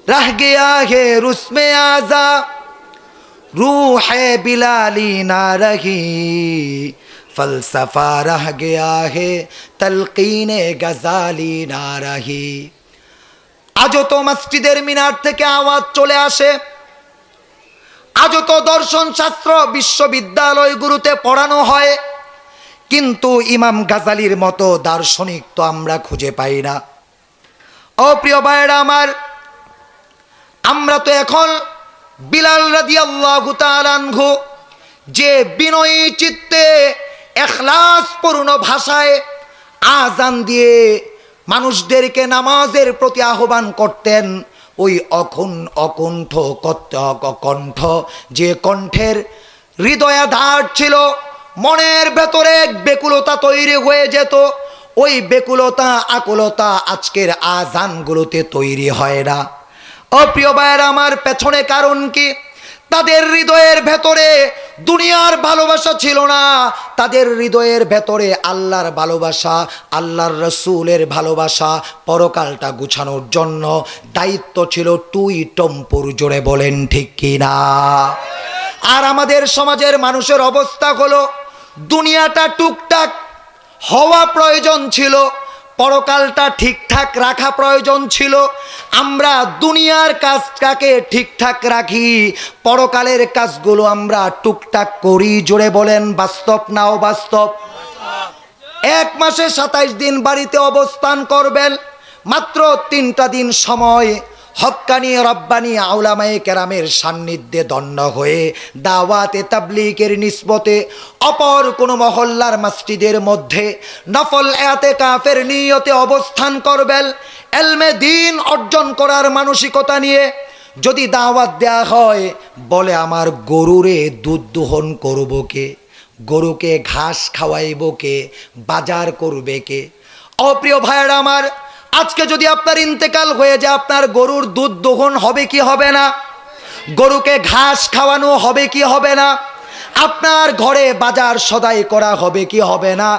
रह गया है रुस्मे आजा रूह बिलाली ना रही फलसफा रह गया है तलकीने गजाली ना रही। আজও তো মসজিদের মিনার থেকে আওয়াজ চলে আসে, আজও তো দর্শন শাস্ত্র বিশ্ববিদ্যালয়গুলোতে পড়ানো হয়, কিন্তু ইমাম গাজালির মতো দার্শনিক তো আমরা খুঁজে পাই না। ও প্রিয় ভাইরা আমার, আমরা তো এখন বিলাল রাদিয়াল্লাহু তাআলা আনহু যে বিনয়ী চিত্তে ইখলাসপূর্ণ ভাষায় আযান দিয়ে মানুষদেরকে নামাজের প্রতি আহ্বান করতেন, ওই অকুণ্ঠ কণ্ঠ, যে কণ্ঠের হৃদয়াধার ছিল, মনের ভেতরে এক বেকুলতা তৈরি হয়ে যেত, ওই বেকুলতা আকুলতা আজকের আযানগুলোতে তৈরি হয় না। অপ্রিয় ভাইয়েরা আমার, পেছনে কারণ কি? তাদের হৃদয়ের ভেতরে দুনিয়ার ভালোবাসা ছিল না, তাদের হৃদয়ের ভেতরে আল্লাহর ভালোবাসা, আল্লাহর রসুলের ভালোবাসা, পরকালটা গুছানোর জন্য দায়িত্ব ছিল টুই টম্পুর। জোরে বলেন ঠিক কিনা? আর আমাদের সমাজের মানুষের অবস্থা হলো, দুনিয়াটা টুকটাক হওয়া প্রয়োজন ছিল, পরকালটা ঠিকঠাক রাখা প্রয়োজন ছিল। আমরা দুনিয়ার কাজটাকে ঠিকঠাক রাখি, পরকালের কাজগুলো আমরা টুকটাক করি। জোরে বলেন বাস্তব না অবাস্তব? 1 মাসে 27 দিন বাড়িতে অবস্থান করবেন, মাত্র 3টা দিন সময় হক্কানি রব্বানি আউলামায়ে কেরামের সান্নিধ্যে দণ্ড হয়ে দাওয়াতে তাবলীগের নিসবতে অপর কোন মহল্লার মসজিদের মধ্যে নফল ইতিকাফের নিয়তে অবস্থান করবেন। ইলমে দ্বীন অর্জন করার মানসিকতা নিয়ে যদি দাওয়াত দেয়া হয়, বলে আমার গরুরে দুধ দোহন করব কে, গরুকে ঘাস খাওয়াইব কে, বাজার করবে কে? অপ্রিয় ভাইয়েরা আমার, আজকে যদি আপনার ইন্তেকাল হয়ে যায়, আপনার গরুর দুধ দোহন হবে কি হবে না? গরুকে ঘাস খাওয়ানো হবে কি হবে না? আপনার ঘরে বাজার সদাই করা হবে কি হবে না?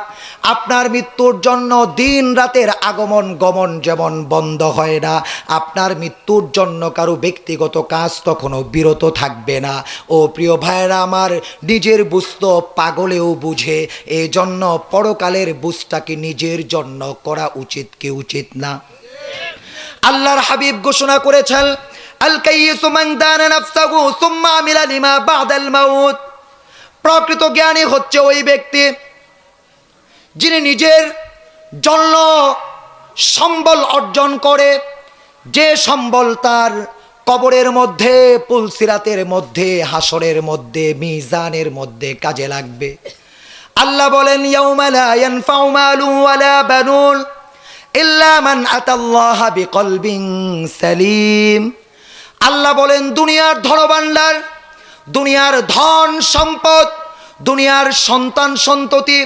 আপনার মৃত্যুর জন্য দিন রাতের আগমন গমন যেমন বন্ধ হয় না, আপনার মৃত্যুর জন্য কারো ব্যক্তিগত কাজ তখনও বিরত থাকবে না। ও প্রিয় ভাইয়েরা আমার, নিজের বুঝতো পাগলেও বুঝে, এই জন্য পরকালের বুঝটাকে নিজের জন্য করা উচিত কি উচিত না? আল্লাহর হাবিব ঘোষণা করেছেন, আল কাইয়িসু মান দানা নাফসাহু সুম্মা আমিলা লিমা বাদাল মাউত। প্রকৃত জ্ঞানী হচ্ছে ওই ব্যক্তি যিনি নিজের জন্য সম্বল অর্জন করে, যে সম্বল তার কবরের মধ্যে, পুলসিরাতের মধ্যে, হাসরের মধ্যে, মিজানের মধ্যে কাজে লাগবে। আল্লাহ বলেন, ইয়াউমা লা ইয়ানফাউ মালুন ওয়ালা বানুন ইল্লা মান আতাল্লাহা বিকলবিন সালিম। আল্লাহ বলেন, দুনিয়ার ধনভাণ্ডার, দুনিয়ার ধন সম্পদ, দুনিয়ার সন্তান সন্ততি,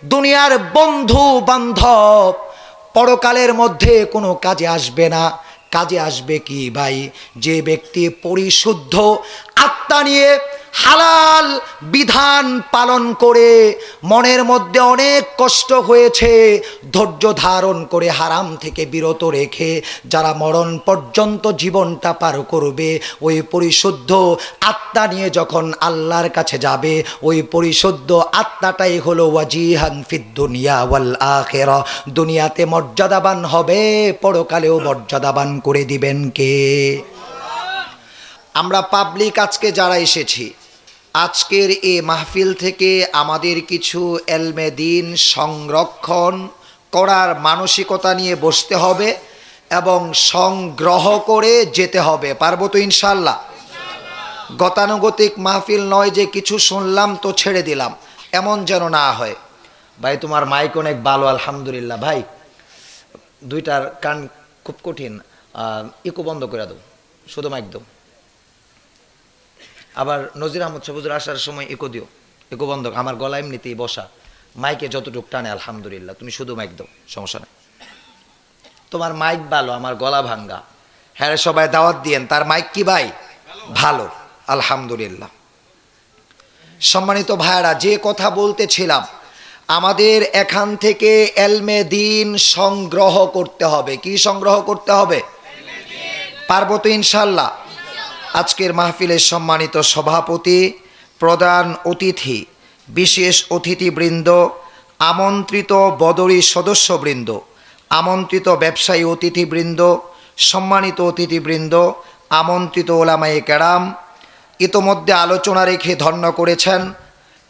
দুনিয়ার বন্ধু বান্ধব পরকালের মধ্যে কোনো কাজে আসবে না। কাজে আসবে কি ভাই? যে ব্যক্তি পরিশুদ্ধ আত্মা নিয়ে হালাল বিধান পালন করে, মনের মধ্যে অনেক কষ্ট হয়েছে, ধৈর্য ধারণ করে হারাম থেকে বিরত রেখে যারা মরণ পর্যন্ত জীবনটা পার করবে, ওই পরিশুদ্ধ আত্মা নিয়ে যখন আল্লাহর কাছে যাবে, ওই পরিশুদ্ধ আত্মাটাই হলো ওয়াজিহান ফিদ দুনিয়া ওয়াল আখিরা। দুনিয়াতে মর্যাদাবান হবে, পরকালেও মর্যাদাবান করে দিবেন কে? আমরা পাবলিক আজকে যারা এসেছি, আজকের এই মাহফিল থেকে আমাদের কিছু ইলমে দ্বীন সংরক্ষণ করার মানসিকতা নিয়ে বসতে হবে এবং সংগ্রহ করে যেতে হবে। পারবো তো ইনশাল্লাহ? গতানুগতিক মাহফিল নয় যে কিছু শুনলাম তো ছেড়ে দিলাম, এমন যেন না হয়। ভাই তোমার মাইক অনেক ভালো, আলহামদুলিল্লাহ। ভাই দুইটার কান খুব কঠিন, ইকো বন্ধ করে দাও, শুধু মাইক দাও। আবার নজির আহমদ সবুজুর আসার সময় ইকো দিও, ইকো বন্ধ। আমার গলা এমনিতেই বসা, মাইকে যতটুক টানে আলহামদুলিল্লাহ, তুমি শুধু মাইক দাও, সমস্যা নেই। তোমার মাইক ভালো, আমার গলা ভাঙ্গা। হ্যাঁ, সবাই দাওয়াত দিয়েন, তার মাইক কি ভাই ভালো, আলহামদুলিল্লাহ। সম্মানিত ভাইরা, যে কথা বলতেছিলাম, আমাদের এখান থেকে ইলমে দ্বীন সংগ্রহ করতে হবে। কি সংগ্রহ করতে হবে? পারবো তো ইনশাল্লাহ। আজকের মাহফিলের সম্মানিত সভাপতি, প্রধান অতিথি, বিশেষ অতিথিবৃন্দ, আমন্ত্রিত বদরি সদস্যবৃন্দ, আমন্ত্রিত ব্যবসায়ী অতিথিবৃন্দ, সম্মানিত অতিথিবৃন্দ, আমন্ত্রিত ওলামায়ে কেরাম, ইতোমধ্যে আলোচনা রেখে ধন্য করেছেন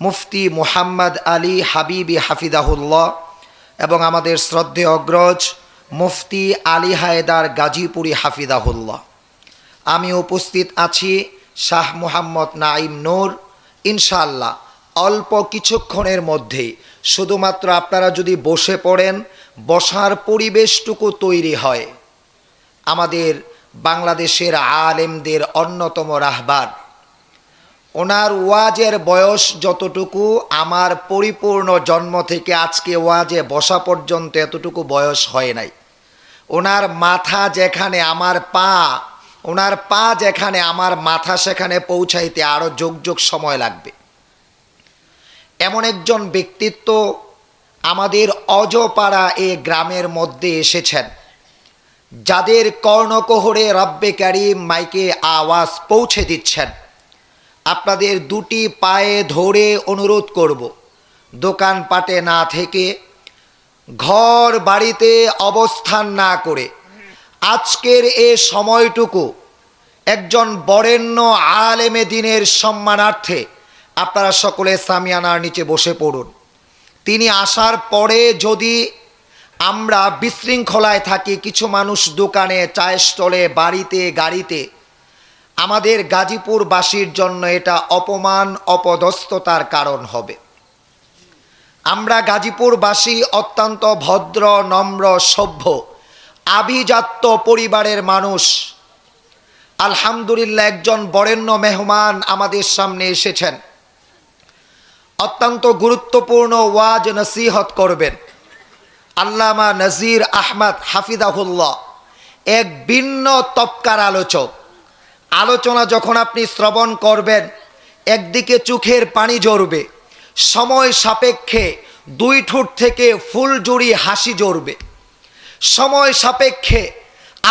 মুফতি মুহাম্মদ আলী হাবিবি হাফিজাহুল্লাহ এবং আমাদের শ্রদ্ধেয় অগ্রজ মুফতি আলী হায়দার গাজীপুরি হাফিজাহুল্লাহ। আমি উপস্থিত আছি শাহ মুহাম্মদ নাঈম নূর। ইনশাআল্লাহ অল্প কিছুক্ষণের মধ্যেই শুধুমাত্র আপনারা যদি বসে পড়েন, বসার পরিবেশটুকু তৈরি হয়। আমাদের বাংলাদেশের আলেমদের অন্যতম রাহবার, ওনার ওয়াজের বয়স যতটুকু, আমার পরিপূর্ণ জন্ম থেকে আজকে ওয়াজে বসা পর্যন্ত এতটুকু বয়স হয় নাই। ওনার মাথা যেখানে আমার পা, ওনার পা যেখানে আমার মাথা, সেখানে পৌঁছাইতে আরও যোগ সময় লাগবে। এমন একজন ব্যক্তিত্ব আমাদের অজপাড়া এ গ্রামের মধ্যে এসেছেন, যাদের কর্ণকোহরে রব্বে কারীম মাইকে আওয়াজ পৌঁছে দিচ্ছেন। আপনাদের দুটি পায়ে ধরে অনুরোধ করব, দোকানপাটে না থেকে, ঘর বাড়িতে অবস্থান না করে আজকের এ সময়টুকু একজন বরেণ্য আলেমে দ্বীনের সম্মানার্থে আপনারা সকলে সামিয়ানার নিচে বসে পড়ুন। তিনি আসার পরে যদি আমরা বিশৃঙ্খলায় থাকি, কিছু মানুষ দোকানে, চায়ের স্টলে, বাড়িতে, গাড়িতে, আমাদের গাজীপুরবাসীর জন্য এটা অপমান, অপদস্থতার কারণ হবে। আমরা গাজীপুরবাসী অত্যন্ত ভদ্র, নম্র, সভ্য, আভিজাত্য পরিবারের মানুষ। আলহামদুলিল্লাহ, একজন বরেণ্য মেহমান আমাদের সামনে এসেছেন, অত্যন্ত গুরুত্বপূর্ণ ওয়াজ নসিহত করবেন। আল্লামা নজির আহমদ হাফিজাহুল্লাহ এক ভিন্ন তবকার আলোচক। আলোচনা যখন আপনি শ্রবণ করবেন, একদিকে চোখের পানি ঝরবে, সময় সাপেক্ষে দুই ঠোঁট থেকে ফুলজুড়ি হাসি ঝরবে, সময় সাপেক্ষে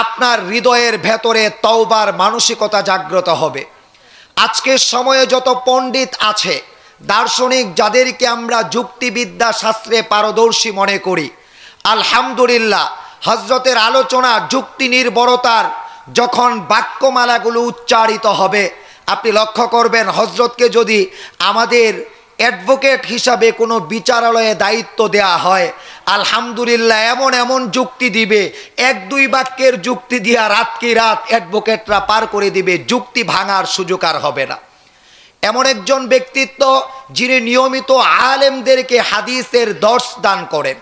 আপনার হৃদয়ের ভেতরে তওবার মানসিকতা জাগ্রত হবে। আজকের সময়ে যত পণ্ডিত আছে, দার্শনিক, যাদেরকে আমরা যুক্তিবিদ্যা শাস্ত্রে পারদর্শী মনে করি, আলহামদুলিল্লাহ হজরতের আলোচনা যুক্তি নির্ভরতার যখন বাক্যমালাগুলো উচ্চারিত হবে, আপনি লক্ষ্য করবেন হজরতকে যদি আমাদের অ্যাডভোকেট হিসাবে কোনো বিচারালয়ে দায়িত্ব দেয়া হয়, আলহামদুলিল্লাহ এমন এমন যুক্তি দিবে, এক দুই বাক্যের যুক্তি দিয়া রাত কি রাত অ্যাডভোকেটরা পার করে দিবে, যুক্তি ভাঙার সুযোগ আর হবে না। এমন একজন ব্যক্তিত্ব যিনি নিয়মিত আলেমদেরকে হাদিসের দর্স দান করেন।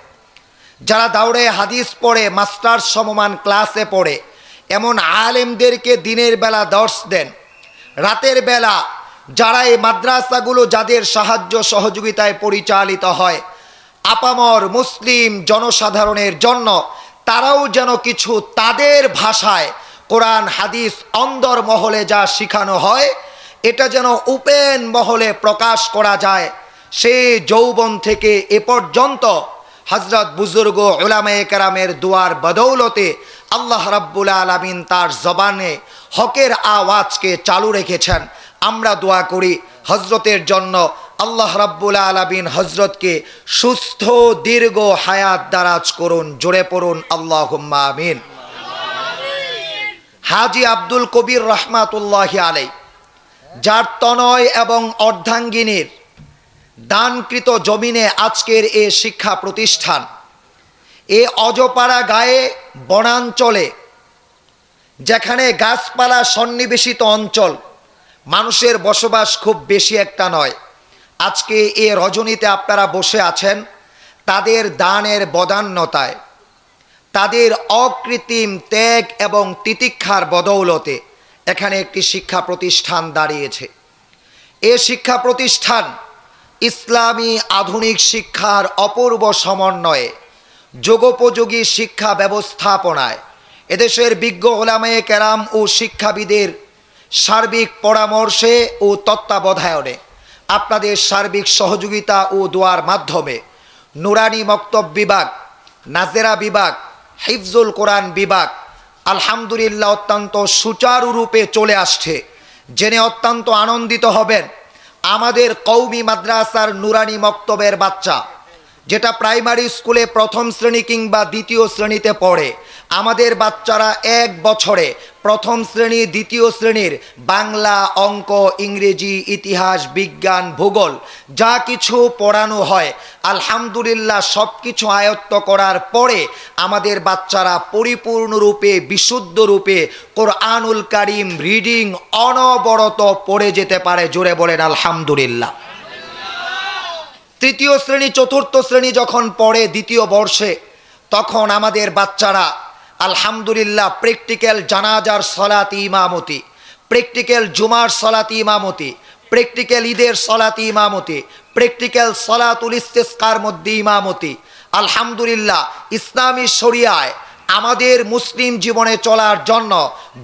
যারা দাউড়ে হাদিস পড়ে, মাস্টার সমমান ক্লাসে পড়ে, এমন আলেমদেরকে দিনের বেলা দর্স দেন। রাতের বেলা যারা এই মাদ্রাসাগুলো, যাদের সাহায্য সহযোগিতায় পরিচালিত হয়, আপামর মুসলিম জনসাধারণের জন্য তারাও যেন কিছু তাদের ভাষায় কোরআন হাদিস অন্দর মহলে যা শিখানো হয়, এটা যেন ওপেন মহলে প্রকাশ করা যায়। সেই যৌবন থেকে এ পর্যন্ত হযরত বুজুর্গ উলামায়ে কেরামের দুয়ার বদৌলতে আল্লাহ রাব্বুল আলামিন তার জবানে হকের আওয়াজকে চালু রেখেছেন। আমরা দোয়া করি হজরতের জন্য, আল্লাহ রাব্বুল আলামিন হজরতকে সুস্থ দীর্ঘ হায়াত দারাজ করুন। জোরে পড়ুন আল্লাহুম্মা আমিন। হাজী আব্দুল কবির রহমাতুল্লাহি আলাইহি, যার তনয় এবং অর্ধাঙ্গিনীর দানকৃত জমিনে আজকের এ শিক্ষা প্রতিষ্ঠান, এ অজপাড়া গায়ে বনাঞ্চলে, যেখানে গাছপালা সন্নিবেশিত অঞ্চল, মানুষের বসবাস খুব বেশি একটা নয়, আজকে এ রজনীতে আপনারা বসে আছেন তাদের দানের বদান্যতায়, তাদের অকৃত্রিম ত্যাগ এবং তিতিক্ষার বদৌলতে এখানে একটি শিক্ষা প্রতিষ্ঠান দাঁড়িয়েছে। এ শিক্ষা প্রতিষ্ঠান ইসলামী আধুনিক শিক্ষার অপূর্ব সমন্বয়ে, যোগোপযোগী শিক্ষা ব্যবস্থাপনায়, এদেশের বিজ্ঞ উলামায়ে কেরাম ও শিক্ষাবিদের সার্বিক পরামর্শে ও তত্ত্বাবধায়নে, আপনাদের সার্বিক সহযোগিতা ও দোয়ার মাধ্যমে নুরানি মক্তব বিভাগ, নাজেরা বিভাগ, হিফজুল কোরআন বিভাগ, আলহামদুলিল্লাহ অত্যন্ত সুচারুরূপে চলে আসছে, জেনে অত্যন্ত আনন্দিত হবেন। আমাদের কওমি মাদ্রাসার নুরানি মক্তবের বাচ্চা, যেটা প্রাইমারি স্কুলে প্রথম শ্রেণী কিংবা দ্বিতীয় শ্রেণীতে পড়ে, আমাদের বাচ্চারা এক বছরে প্রথম শ্রেণী দ্বিতীয় শ্রেণীর বাংলা, অঙ্ক, ইংরেজি, ইতিহাস, বিজ্ঞান, ভূগোল যা কিছু পড়ানো হয় আলহামদুলিল্লাহ সব কিছু আয়ত্ত করার পরে আমাদের বাচ্চারা পরিপূর্ণরূপে বিশুদ্ধরূপে কোরআনুল কারীম রিডিং অনবরত পড়ে যেতে পারে। জোরে বলেন আলহামদুলিল্লাহ। তৃতীয় শ্রেণী চতুর্থ শ্রেণী যখন পড়ে দ্বিতীয় বর্ষে, তখন আমাদের বাচ্চারা আলহামদুলিল্লাহ প্র্যাকটিক্যাল জানাজার সলাতি ইমামতি, প্র্যাকটিক্যাল জুমার সলাতি ইমামতি, প্র্যাকটিক্যাল ঈদের সলাতি ইমামতি, প্র্যাকটিক্যাল সলাতুল ইস্তিসকার মধ্যে ইমামতি। আলহামদুলিল্লাহ ইসলামী শরিয়ায় আমাদের মুসলিম জীবনে চলার জন্য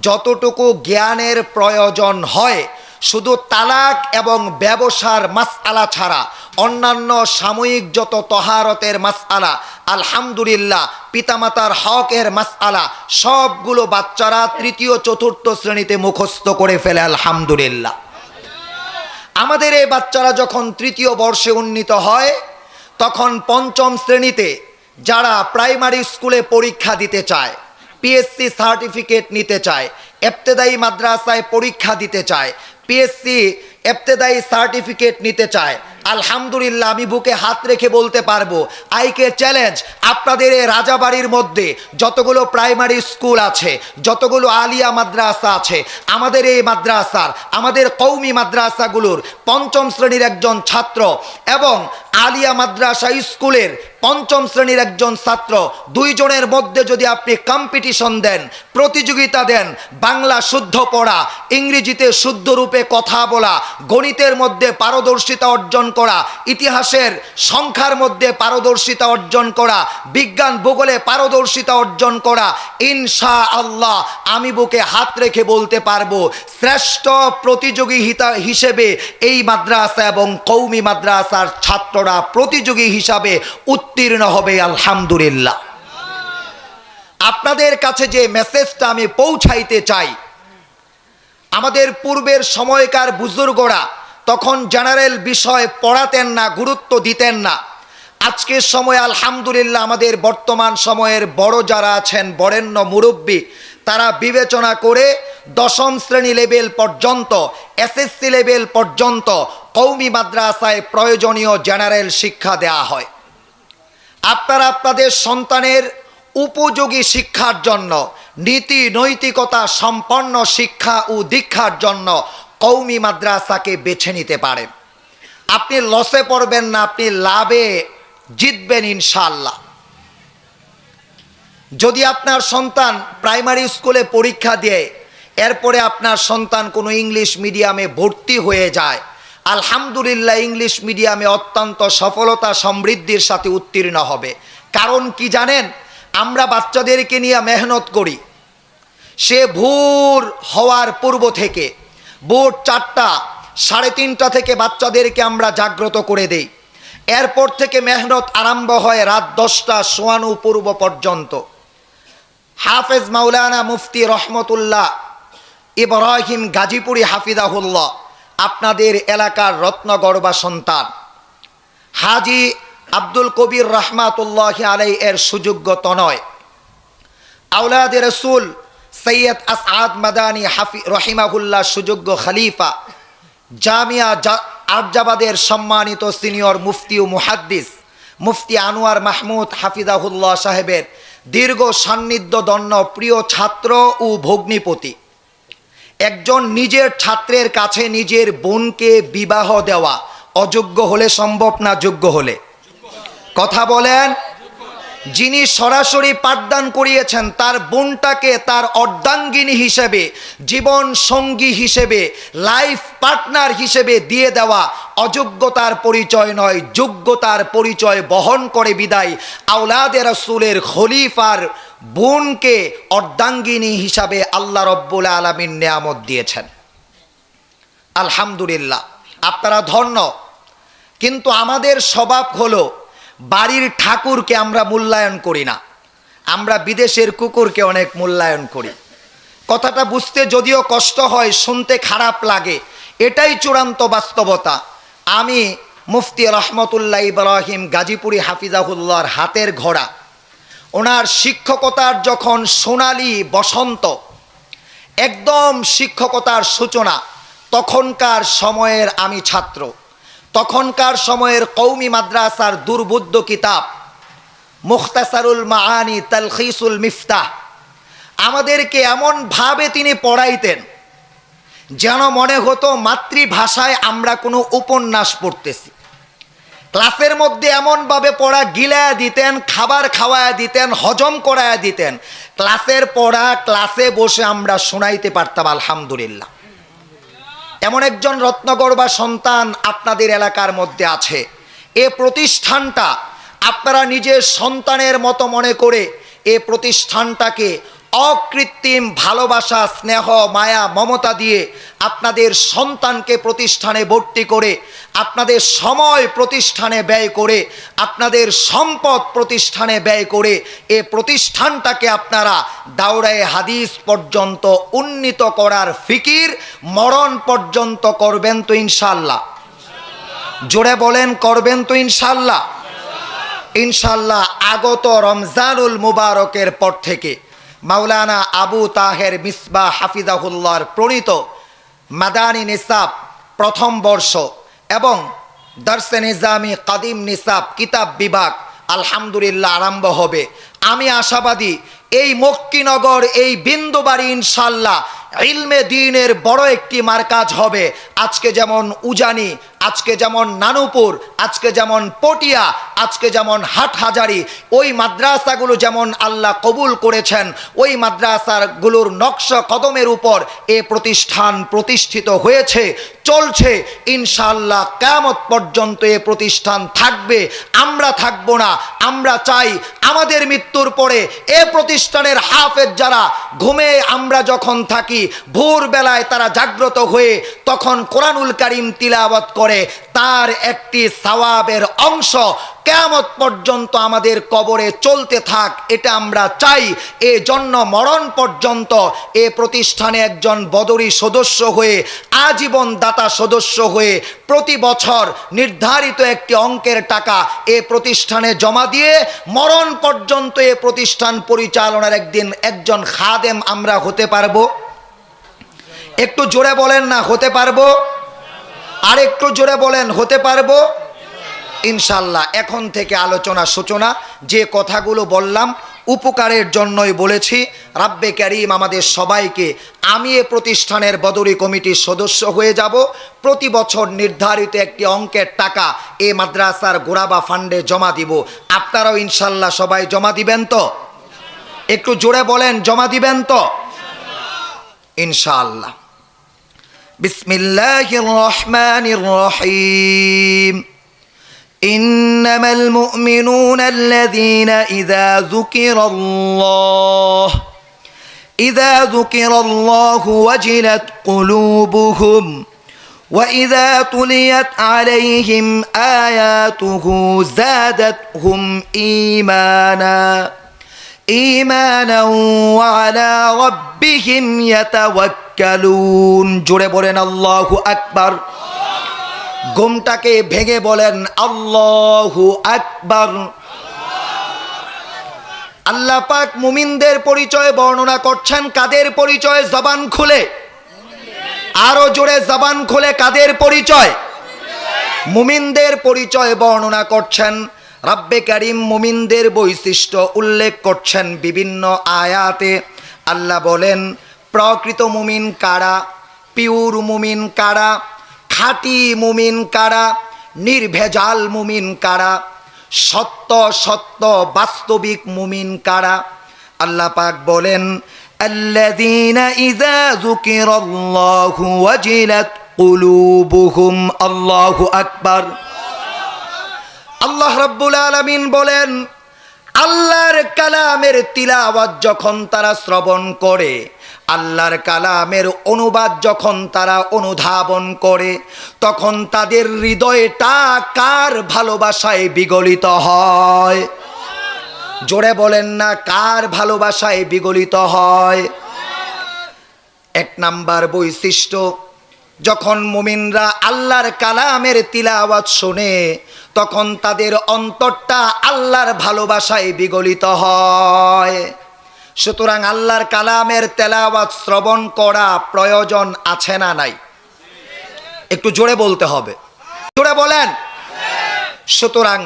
যতটুকু জ্ঞানের প্রয়োজন হয়, শুধু তালাক এবং ব্যবসার মাসআলা ছাড়া অন্যান্য সাময়িক যত তহারতের মাসআলা, আলহামদুলিল্লাহ পিতামাতার হকের মাসআলা সবগুলো বাচ্চারা তৃতীয় চতুর্থ শ্রেণীতে মুখস্থ করে ফেলে আলহামদুলিল্লাহ। আমাদের এই বাচ্চারা যখন তৃতীয় বর্ষে উন্নীত হয়, তখন পঞ্চম শ্রেণীতে যারা প্রাইমারি স্কুলে পরীক্ষা দিতে চায়, পিএসসি সার্টিফিকেট নিতে চায়, ইবতেদায়ী মাদ্রাসায় পরীক্ষা দিতে চায়, পিএসসি ইবতেদায়ী সার্টিফিকেট নিতে চায়, আলহামদুলিল্লাহ আমি বুকে হাত রেখে বলতে পারবো, আইকে চ্যালেঞ্জ, আপনাদের এই রাজাবাড়ির মধ্যে যতগুলো প্রাইমারি স্কুল আছে, যতগুলো আলিয়া মাদ্রাসা আছে, আমাদের এই মাদ্রাসার, আমাদের কওমি মাদ্রাসাগুলোর পঞ্চম শ্রেণীর একজন ছাত্র এবং আলিয়া মাদ্রাসা স্কুলের পঞ্চম শ্রেণীর একজন ছাত্র, দুইজনের মধ্যে যদি আপনি কম্পিটিশন দেন, প্রতিযোগিতা দেন, বাংলা শুদ্ধ পড়া, ইংরেজিতে শুদ্ধ রূপে কথা বলা, গণিতের মধ্যে পারদর্শিতা অর্জন করা, ইতিহাসের সংখ্যার মধ্যে পারদর্শিতা অর্জন করা, বিজ্ঞান ভূগোলে পারদর্শিতা অর্জন করা, ইনশাআল্লাহ আমি বুকে হাত রেখে বলতে পারবো শ্রেষ্ঠ প্রতিযোগী হিসেবে এই মাদ্রাসা এবং কওমি মাদ্রাসার ছাত্ররা প্রতিযোগী হিসাবে উত্তীর্ণ হবে আলহামদুলিল্লাহ। আপনাদের কাছে যে মেসেজটা আমি পৌঁছাইতে চাই, আমাদের পূর্বের সময়কার বুজুর্গরা তখন জেনারেল বিষয় পড়াতেন না, গুরুত্ব দিতেন না। আজকের সময় আলহামদুলিল্লাহ আমাদের বর্তমান সময়ের বড় যারা আছেন, বরেণ্য মুরব্বী, তারা বিবেচনা করে দশম শ্রেণী লেভেল পর্যন্ত, এসএসসি লেভেল পর্যন্ত কওমি মাদ্রাসায় প্রয়োজনীয় জেনারেল শিক্ষা দেয়া হয়। আপনারা আপনাদের সন্তানের উপযোগী শিক্ষার জন্য, নীতি নৈতিকতা সম্পন্ন শিক্ষা ও দীক্ষার জন্য কওমি মাদ্রাসাকে বেছে নিতে পারেন। আপনি লসে পড়বেন না, আপনি লাভে জিতবেন ইনশাআল্লাহ। যদি আপনার সন্তান প্রাইমারি স্কুলে পরীক্ষা দিয়ে এরপরে আপনার সন্তান কোনো ইংলিশ মিডিয়ামে ভর্তি হয়ে যায়, আলহামদুলিল্লাহ ইংলিশ মিডিয়ামে অত্যন্ত সফলতা সমৃদ্ধির সাথে উত্তীর্ণ হবে। কারণ কি জানেন, আমরা বাচ্চাদেরকে নিয়ে মেহনত করি। সে ভোর হওয়ার পূর্ব থেকে ভোর 4টা, 3:30 থেকে বাচ্চাদেরকে আমরা জাগ্রত করে দেই। এরপর থেকে মেহনত আরম্ভ হয় রাত 10টা শোয়ানো পূর্ব পর্যন্ত। হাফেজ মাওলানা মুফতি রহমতুল্লাহ ইব্রাহিম গাজীপুরি হাফিজাহুল্লাহ, আপনাদের এলাকার রত্নগর্বা সন্তান, হাজি আব্দুল কবির রহমাতুল্লাহ আলাইহি এর সুযোগ্য তনয়, আওলাদে রসুল সৈয়দ আসআদ মাদানী রহিমাহুল্লাহ সুযোগ্য খলিফা, জামিয়া আরজাবাদের সম্মানিত সিনিয়র মুফতি ও মুহাদ্দিস মুফতি আনোয়ার মাহমুদ হাফিজাহুল্লাহ সাহেবের দীর্ঘ সান্নিধ্য দন্য প্রিয় ছাত্র ও ভগ্নিপতি। একজন নিজের ছাত্রের কাছে নিজের বোনকে বিবাহ দেওয়া অযোগ্য হলে সম্ভব না যোগ্য হলে? কথা বলেন। যিনি সরাসরি পাঠদান করিয়েছেন তার বোনটাকে তার অর্ধাঙ্গিনী হিসেবে, জীবন সঙ্গী হিসেবে, লাইফ পার্টনার হিসেবে দিয়ে দেওয়া অযোগ্যতার পরিচয় নয়, যোগ্যতার পরিচয় বহন করে বিদায় আওলাদে রাসূলের খলিফার বোনকে অর্ধাঙ্গিনী হিসাবে আল্লাহ রব্বুল আলামিন নেয়ামত দিয়েছেন। আলহামদুলিল্লাহ, আপনারা ধন্য। কিন্তু আমাদের স্বভাব হলো বাড়ির ঠাকুরকে আমরা মূল্যায়ন করি না, আমরা বিদেশের কুকুরকে অনেক মূল্যায়ন করি। কথাটা বুঝতে যদিও কষ্ট হয়, শুনতে খারাপ লাগে, এটাই চূড়ান্ত বাস্তবতা। আমি মুফতি রহমতুল্লাহ ইব্রাহিম গাজীপুরি হাফিজাহুল্লাহর হাতের ঘোড়া, ওনার শিক্ষকতার যখন সোনালি বসন্ত, একদম শিক্ষকতার সূচনা, তখনকার সময়ের আমি ছাত্র। তখনকার সময়ের কওমি মাদ্রাসার দুর্বোধ্য কিতাব মুখতাসারুল মাআনি তালখিসুল মিফতাহ আমাদেরকে এমনভাবে তিনি পড়াইতেন যেন মনে হতো মাতৃভাষায় আমরা কোনো উপন্যাস পড়তেছি। ক্লাসের মধ্যে এমনভাবে পড়া গিলায়া দিতেন, খাবার খাওয়ায়া দিতেন, হজম করায়া দিতেন। ক্লাসের পড়া ক্লাসে বসে আমরা শোনাইতে পারতাম আলহামদুলিল্লাহ। এমন একজন রত্নগর্ভা সন্তান আপনাদের এলাকার মধ্যে আছে। এ প্রতিষ্ঠানটা আপনারা নিজের সন্তানের মতো মনে করে এ প্রতিষ্ঠানটাকে অকৃত্রিম ভালোবাসা, স্নেহ, মায়া, মমতা দিয়ে আপনাদের সন্তানকে প্রতিষ্ঠানে ভর্তি করে, আপনাদের সময় প্রতিষ্ঠানে ব্যয় করে, আপনাদের সম্পদ প্রতিষ্ঠানে ব্যয় করে এ প্রতিষ্ঠানটাকে আপনারা দাওরায়ে হাদিস পর্যন্ত উন্নীত করার ফিকির মরণ পর্যন্ত করবেন তো ইনশাআল্লাহ? জোরে বলেন, করবেন তো ইনশাআল্লাহ? ইনশাআল্লাহ আগত রমজানুল মুবারকের পর থেকে মাওলানা আবু তাহের মিসবাহ হাফিজাহুল্লাহর প্রণীত মাদানী নিসাব প্রথম বর্ষ এবং দর্সে নিজামি কাদিম নিসাব কিতাব বিভাগ আলহামদুলিল্লাহ আরম্ভ হবে। আমি আশাবাদী এই মক্কিনগর, এই বিন্দুবাড়ি ইনশাআল্লাহ ইলমে দ্বীনের বড় একটি মারকাজ হবে। আজকে যেমন উজানি, আজকে যেমন নানুপুর, আজকে যেমন পটিয়া, আজকে যেমন হাটহাজারি, ওই মাদ্রাসাগুলো যেমন আল্লাহ কবুল করেছেন, ওই মাদ্রাসাগুলোর নকশা কদমের উপর এ প্রতিষ্ঠান প্রতিষ্ঠিত হয়েছে, চলছে। ইনশাআল্লাহ কিয়ামত পর্যন্ত এ প্রতিষ্ঠান থাকবে, আমরা থাকব না। আমরা চাই আমাদের মৃত্যুর পরে এ প্রতিষ্ঠানের হাফেজ যারা, ঘুমে আমরা যখন থাকি ভোরবেলায় তারা জাগ্রত হয়ে তখন কোরআনুল কারীম তিলাওয়াত করে, তার একটি সওয়াবের অংশ কিয়ামত পর্যন্ত আমাদের কবরে চলতে থাক, এটা আমরা চাই। এই জন্য মরণ পর্যন্ত এ প্রতিষ্ঠানে একজন বদরি সদস্য হয়ে, আজীবন দাতা সদস্য হয়ে প্রতি বছর নির্ধারিত একটি অঙ্কের টাকা এ প্রতিষ্ঠানে জমা দিয়ে মরণ পর্যন্ত এ প্রতিষ্ঠান পরিচালনার একজন খাদেম আমরা হতে পারবো। একটু জোরে বলেন না, হতে পারবো? আর একটু জোরে বলেন, হতে পারবো ইনশাআল্লাহ। এখন থেকে আলোচনা সূচনা, যে কথাগুলো বললাম উপকারের জন্যই বলেছি। রাব্বে কারীম আমাদের সবাইকে, আমি এ প্রতিষ্ঠানের বদরি কমিটির সদস্য হয়ে যাব, প্রতি বছর নির্ধারিত একটি অঙ্কের টাকা এ মাদ্রাসার গোরাবা ফান্ডে জমা দিব। আপনারাও ইনশাআল্লাহ সবাই জমা দিবেন তো? একটু জোরে বলেন, জমা দিবেন তো ইনশাআল্লাহ। বিসমিল্লাহির রহমানির রহিম। إنما المؤمنون الذين إذا ذكر الله وجلت قلوبهم وإذا تليت عليهم آياته زادتهم إيمانا وعلى ربهم يتوكلون জোরে বলেন আল্লাহু আকবার। ঘুমটাকে ভেঙে বলেন আল্লাহু আকবার। আল্লাহ পাক মুমিনদের পরিচয় বর্ণনা করছেন। কাদের পরিচয়? জবান খুলে, আরো জোরে জবান খুলে, কাদের পরিচয়? মুমিনদের পরিচয় বর্ণনা করছেন। রাব্বে কারীম মুমিনদের বৈশিষ্ট্য উল্লেখ করছেন বিভিন্ন আয়াতে। আল্লাহ বলেন প্রকৃত মুমিন কারা, পিওর মুমিন কারা, খাঁটি মুমিন কারা, নির্ভেজাল মুমিন কারা, সত্য সত্য বাস্তবিক মুমিন কারা। আল্লাহ পাক বলেন আল্লাযীনা ইযা যুকিরাল্লাহু ওয়াজিলাত কুলুবুহুম। আল্লাহু আকবার। আল্লাহ রাব্বুল আলামিন বলেন আল্লাহর কালামের তিলাওয়াত যখন তারা শ্রবণ করে, আল্লাহর কালামের অনুবাদ যখন তারা অনুধাবন করে, তখন তাদের হৃদয়টা কার ভালোবাসায় বিগলিত হয়? জোরে বলেন না, কার ভালোবাসায় বিগলিত হয়? এক নাম্বার বৈশিষ্ট্য, যখন মুমিনরা আল্লাহর কালামের তিলাওয়াত শোনে তখন তাদের অন্তরটা আল্লাহর ভালোবাসায় বিগলিত হয়। সুতরাং আল্লাহর কালামের তেলাওয়াত শ্রবণ করা প্রয়োজন আছে না নাই? একটু জোরে বলতে হবে, জোরে বলেন। সুতরাং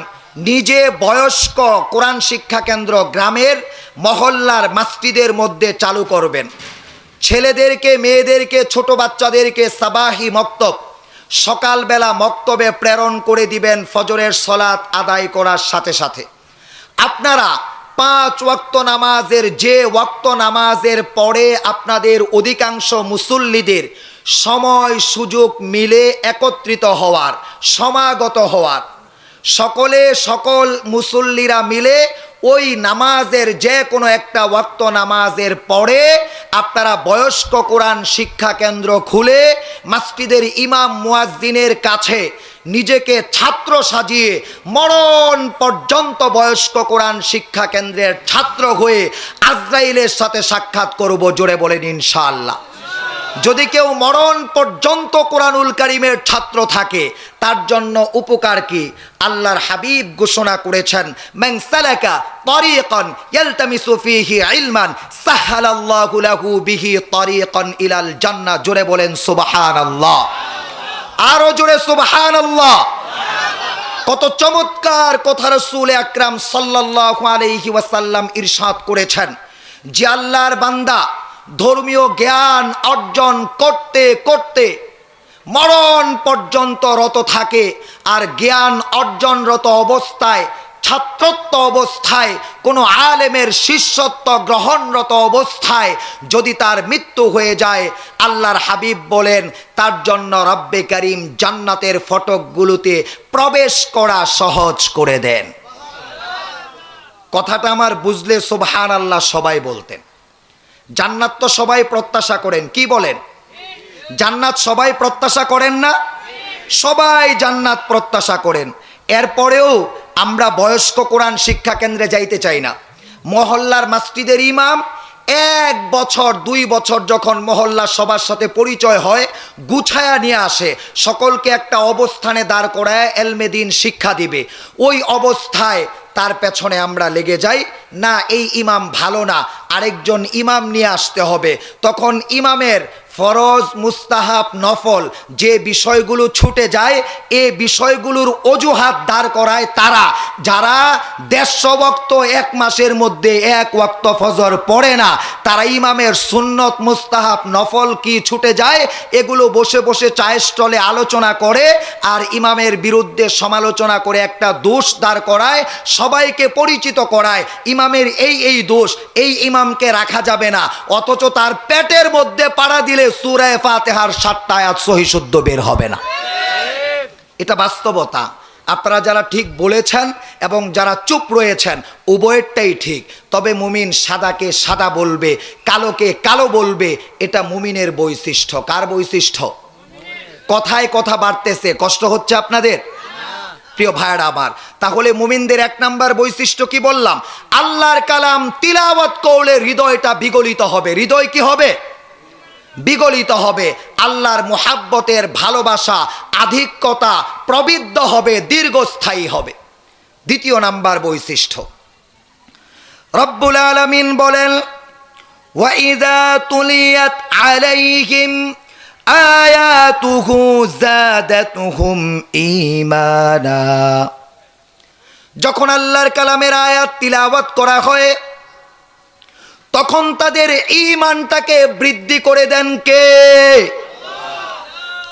নিজে বয়স্ক কোরআন শিক্ষা কেন্দ্র গ্রামের মহল্লার মসজিদের মধ্যে চালু করবেন। ছেলেদেরকে, মেয়েদেরকে, ছোট বাচ্চাদেরকে সাবাহি মক্তব, সকালবেলা মক্তবে প্রেরণ করে দিবেন ফজরের সলাত আদায় করার সাথে সাথে। আপনারা 5 ওয়াক্ত নামাজের, যে ওয়াক্ত নামাজের পরে আপনাদের অধিকাংশ মুসল্লিদের সময় সুযোগ মিলে একত্রিত হওয়ার, সমাগত হওয়ার, সকল মুসল্লিরা মিলে ওই নামাজের যে কোনো একটা ওয়াক্ত নামাজের পরে আপনারা বয়স্ক কোরআন শিক্ষা কেন্দ্র খুলে মসজিদের ইমাম মুয়াজ্জিনের কাছে নিজেকে ছাত্র সাজিয়ে মরণ পর্যন্ত বয়স্ক কোরআন শিক্ষা কেন্দ্রের ছাত্র হয়ে আজরাইলের সাথে সাক্ষাৎ করব। জোরে বলেন ইনশাআল্লাহ। যদি কেউ মরণ পর্যন্ত কোরআনুল কারীমের ছাত্র থাকে তার জন্য উপকার কি? আল্লাহর হাবিব ঘোষণা করেছেন, মান সালাকা তারিকান ইয়ালতামিসু ফীহি ইলমান সাহালাল্লাহু লাহু বিহি তারিকান ইলাল জান্নাহ। জোরে বলেন সুবহানাল্লাহ, আরো জোরে সুবহানাল্লাহ। কত চমৎকার কথা রাসূল আকরাম সাল্লাল্লাহু আলাইহি ওয়াসাল্লাম ইরশাদ করেছেন যে আল্লাহর বান্দা ধর্মীয় জ্ঞান অর্জন করতে করতে মরণ পর্যন্ত রত থাকে, আর জ্ঞান অর্জনরত অবস্থায়, ছাত্রত্ব অবস্থায়, কোনো আলেমের শিষ্যত্ব গ্রহণরত অবস্থায় যদি তার মৃত্যু হয়ে যায়, আল্লাহর হাবিব বলেন তার জন্য রব্বে কারীম জান্নাতের ফটকগুলোতে প্রবেশ করা সহজ করে দেন। কথাটা আমার বুঝলে সুবহানাল্লাহ সবাই বলতেন। জান্নাত তো সবাই প্রত্যাশা করেন, কি বলেন? জান্নাত সবাই প্রত্যাশা করেন না? সবাই জান্নাত প্রত্যাশা করেন। এরপরেও আমরা বয়স্ক কোরআন শিক্ষা কেন্দ্রে যাইতে চাই না। মহল্লার মসজিদের ইমাম 1 বছর 2 বছর যখন মহল্লার সবার সাথে পরিচয় হয়, গুছায়া নিয়ে আসে, সকলকে একটা অবস্থানে দাঁড় করায় এলমে দ্বীন শিক্ষা দিবে। ওই অবস্থায় তার পেছনে আমরা লেগে যাই, না এই ইমাম ভালো না, আরেকজন ইমাম নিয়ে আসতে হবে। তখন ইমামের ফরজ, মুস্তাহাব, নফল যে বিষয়গুলো ছুটে যায়, এ বিষয়গুলোর অজুহাত দাঁড় করায় তারা, যারা 150 ওয়াক্ত 1 মাসের মধ্যে 1 ওয়াক্ত ফজর পড়ে না। তারা ইমামের সুন্নত, মুস্তাহাব, নফল কি ছুটে যায় এগুলো বসে বসে চায়ের স্টলে আলোচনা করে আর ইমামের বিরুদ্ধে সমালোচনা করে একটা দোষ দাঁড় করায়, সবাইকে পরিচিত করায় ইমামের এই দোষ, এই ইমামকে রাখা যাবে না। অথচ তার পেটের মধ্যে পাড়া দিলে সূরা ফাতিহার 7টা আয়াত সহি শুদ্ধ বের হবে না। এটা বাস্তবতা। আপনারা যারা ঠিক বলেছেন এবং যারা চুপ রয়েছেন উভয়টাই ঠিক। তবে মুমিন সাদাকে সাদা বলবে, কালোকে কালো বলবে, এটা মুমিনের বৈশিষ্ট্য। কার বৈশিষ্ট্য? কথায় কথা বাড়তেছে, কষ্ট হচ্ছে আপনাদের? প্রিয় ভাইরা আমার, তাহলে মুমিনদের 1 নাম্বার বৈশিষ্ট্য কি বললাম? আল্লাহর কালাম তিলাওয়াত করলে হৃদয়টা বিগলিত হবে। হৃদয় কি হবে? বিগলিত হবে। আল্লাহর মুহাব্বতের ভালোবাসা, আধিক্যতা প্রবৃদ্ধ হবে, দীর্ঘস্থায়ী হবে। 2 নাম্বার বৈশিষ্ট্য, রব্বুল আলামিন বলেন, ওয়া ইযা তুলিয়াত আলাইহিম আয়াতুহু যাদাতুহুম ঈমানা। যখন আল্লাহর কালামের আয়াত তিলাওয়াত করা হয় তখন তাদের ঈমানটাকে বৃদ্ধি করে দেন কে?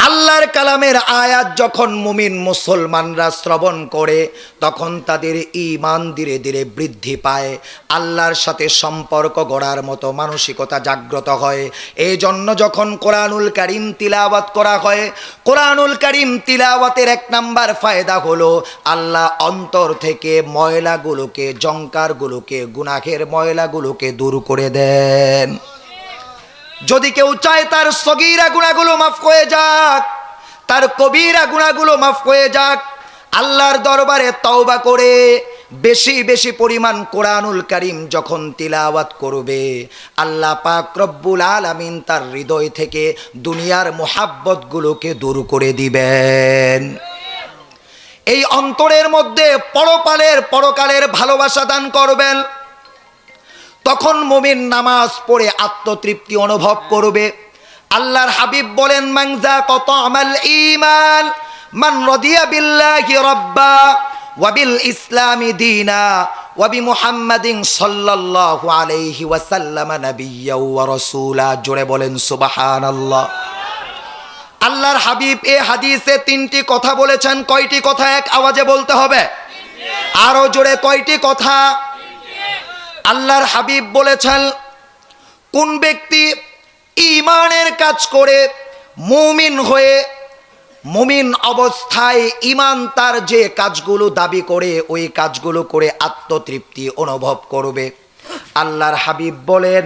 আল্লাহর কালামের আয়াত যখন মুমিন মুসলমানরা শ্রবণ করে তখন তাদের ঈমান ধীরে ধীরে বৃদ্ধি পায়, আল্লাহর সাথে সম্পর্ক গড়ার মতো মানসিকতা জাগ্রত হয়। এই জন্য যখন কোরআনুল কারীম তিলাওয়াত করা হয়, কোরআনুল কারীম তিলাওয়াতের 1 নাম্বার ফায়দা হলো আল্লাহ অন্তর থেকে ময়লাগুলোকে, জঙ্কারগুলোকে, গুনাহের ময়লাগুলোকে দূর করে দেন। যদি কেউ চায় তার সগীরা গুনাহগুলো মাফ হয়ে যাক, তার কবিরা গুনাহগুলো মাফ হয়ে যাক, আল্লাহর দরবারে তওবা করে বেশি বেশি পরিমাণ কোরআনুল কারীম যখন তিলাওয়াত করবে, আল্লাহ পাক রব্বুল আলামিন তার হৃদয় থেকে দুনিয়ার মোহাব্বতগুলোকে দূর করে দিবেন। এই অন্তরের মধ্যে পরকালের ভালোবাসা দান করবেন। তখন মুমিন নামাজ পড়ে আত্মতৃপ্তি অনুভব করবে। আল্লাহর হাবিব বলেন, মান যাকা তা'মাল ঈমান মান রাদিয়া বিল্লাহি রাব্বা ওয়া বিল ইসলামি দীনা ওয়া বি মুহাম্মাদিন সাল্লাল্লাহু আলাইহি ওয়াসাল্লাম নাবিয়্যাও ওয়া রাসূলা। জোরে বলেন সুবহানাল্লাহ। আল্লাহর হাবিব এই হাদিসে তিনটি কথা বলেছেন। কয়টি কথা? এক আওয়াজে বলতে হবে, আরো জোরে। কয়টি কথা? আল্লাহর হাবিব বলেছেন, কোন ব্যক্তি ঈমানের কাজ করে মুমিন হয়ে, মুমিন অবস্থায় ঈমান তার যে কাজগুলো দাবি করে ওই কাজগুলো করে আত্মতৃপ্তি অনুভব করবে। আল্লাহর হাবিব বলেন,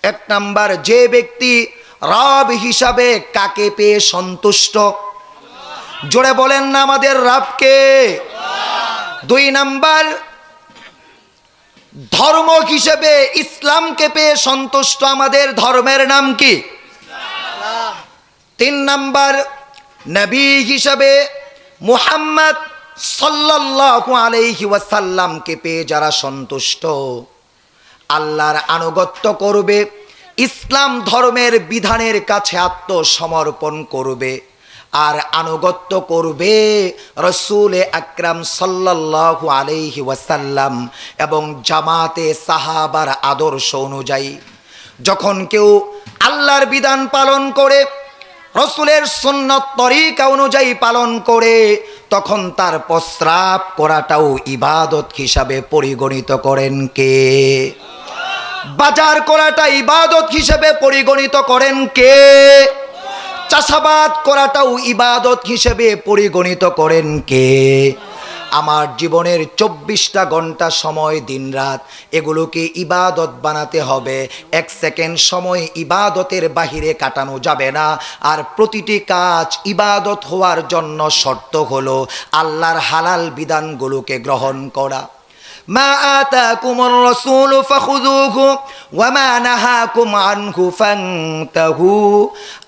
এক নাম্বার, যে ব্যক্তি রব হিসাবে কাকে পেয়ে সন্তুষ্ট? জোরে বলেন না আমাদের রবকে। দুই নাম্বার, ধর্ম হিসেবে ইসলামকে পেয়ে সন্তুষ্ট। আমাদের ধর্মের নাম কি? তিন নাম্বার, নবী হিসেবে মুহাম্মদ সাল্লাল্লাহু আলাইহি ওয়াসাল্লামকে পেয়ে যারা সন্তুষ্ট, আল্লাহর আনুগত্য করবে, ইসলাম ধর্মের বিধানের কাছে আত্মসমর্পণ করবে, আর আনুগত্য করবে রাসূল আকরাম সাল্লাল্লাহু আলাইহি ওয়াসাল্লাম এবং জামাতে সাহাবার আদর্শ অনুযায়ী। যখন কেউ আল্লাহর বিধান পালন করে, রাসূলের সুন্নাত তরিকা অনুযায়ী পালন করে, তখন তার প্রস্রাব করাটাও ইবাদত হিসাবে পরিগণিত করেন কে? বাজার করাটা ইবাদত হিসেবে পরিগণিত করেন কে? চাষাবাদ করাটাও ইবাদত হিসেবে পরিগণিত করেন কে? আমার জীবনের 24টা ঘন্টা সময়, দিন রাত, এগুলোকে ইবাদত বানাতে হবে। এক সেকেন্ড সময় ইবাদতের বাহিরে কাটানো যাবে না। আর প্রতিটি কাজ ইবাদত হওয়ার জন্য শর্ত হলো আল্লাহর হালাল বিধানগুলোকে গ্রহণ করা। মা আতাকুমুর রাসূলু ফাখুযুহু ওয়া মা নাহাকুম আনহু ফান্তাহু।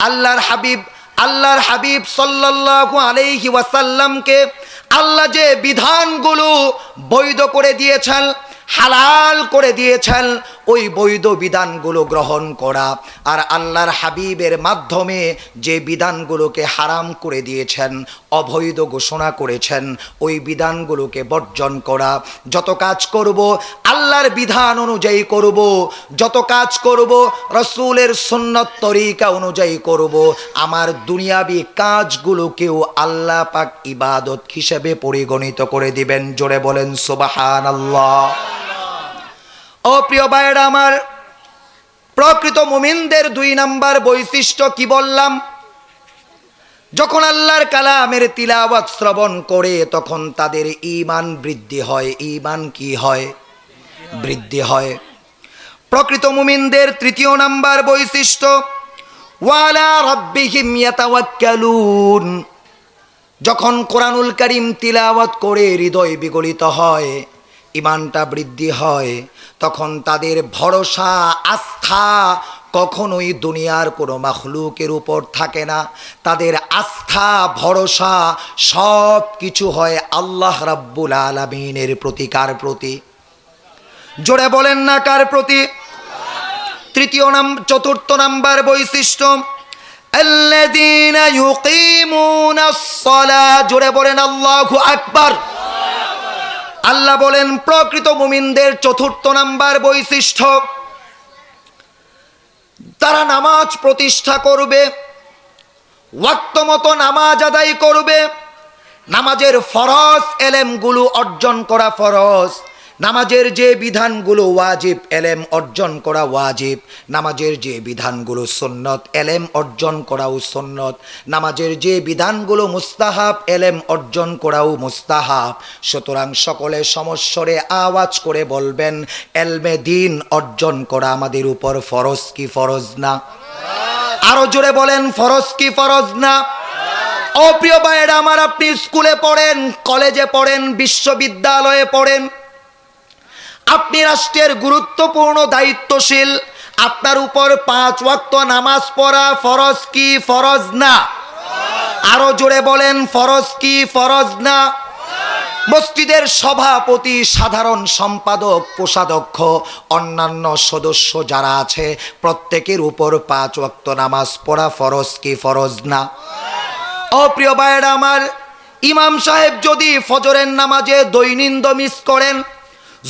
আল্লাহর হাবিব সাল্লাল্লাহু আলাইহি ওয়াসাল্লামকে আল্লাহ যে বিধানগুলো বৈধ করে দিয়েছেন, হালাল করে দিয়েছেন, ওই বৈধ বিধানগুলো গ্রহণ করা, আর আল্লাহর হাবিবের মাধ্যমে যে বিধানগুলোকে হারাম করে দিয়েছেন, অবৈধ ঘোষণা করেছেন, ওই বিধানগুলোকে বর্জন করা। যত কাজ করব আল্লাহর বিধান অনুযায়ী করব, যত কাজ করব রাসূলের সুন্নাত তরিকা অনুযায়ী করব। আমার দুনিয়াবি কাজগুলোকেও আল্লাহ পাক ইবাদত হিসেবে পরিগণিত করে দিবেন। জোরে বলেন সুবহানাল্লাহ। ও প্রিয় ভাইয়েরা আমার, প্রকৃত মুমিনদের 2 নাম্বার বৈশিষ্ট্য কি বললাম? যখন আল্লাহর কালামের তিলাওয়াত শ্রবণ করে তখন তাদের ঈমান বৃদ্ধি হয়। ঈমান কি হয়? বৃদ্ধি হয়। প্রকৃত মুমিনদের 3 নাম্বার বৈশিষ্ট্য, ওয়ালা রাব্বিহিম ইয়াতাওয়াক্কালুন। যখন কোরআনুল কারীম তিলাওয়াত করে হৃদয় বিগলিত হয়, ঈমানটা বৃদ্ধি হয়, তখন তাদের ভরসা, আস্থা কখনোই দুনিয়ার কোনো মাখলুকের উপর থাকে না। তাদের আস্থা, ভরসা সব কিছু হয় আল্লাহ রাব্বুল আলামিনের প্রতি। কার প্রতি? জোরে বলেন না কার প্রতি? 4 নাম্বার বৈশিষ্ট্য, আল্লাযীনা ইউকিমুনাস সালাহ। জোরে বলেন আল্লাহু আকবার। আল্লাহ বলেন প্রকৃত মুমিনদের 4 নাম্বার বৈশিষ্ট্য, তারা নামাজ প্রতিষ্ঠা করবে, ওয়াক্ত মতো নামাজ আদায় করবে। নামাজের ফরজ এলেমগুলো অর্জন করা ফরজ, নামাজের যে বিধানগুলো ওয়াজিব এলেম অর্জন করা ওয়াজিব, নামাজের যে বিধানগুলো সুন্নত এলেম অর্জন করাও সুন্নত, নামাজের যে বিধানগুলো মুস্তাহাব এলেম অর্জন করাও মুস্তাহাব। সুতরাং সকলে সমস্বরে আওয়াজ করে বলবেন, এলমে দিন অর্জন করা আমাদের উপর ফরজ কি ফরজ না? আরো জোরে বলেন, ফরজ কি ফরজ না? অপ্রিয় ভাইয়েরা আমার, আপনি স্কুলে পড়েন, কলেজে পড়েন, বিশ্ববিদ্যালয়ে পড়েন, আপনি রাষ্ট্রের গুরুত্বপূর্ণ দায়িত্বশীল, আপনার উপর 5 ওয়াক্ত নামাজ পড়া ফরজ কি ফরজ না? আরো জোরে বলেন, ফরজ কি ফরজ না? মসজিদের সভাপতি, সাধারণ সম্পাদক, কোষাধ্যক্ষ, অন্যান্য সদস্য যারা আছে প্রত্যেকের উপর 5 ওয়াক্ত নামাজ পড়া ফরজ কি ফরজ না? ও প্রিয় ভাইয়েরা আমার, ইমাম সাহেব যদি ফজরের নামাজে দৈনিন্দ মিস করেন,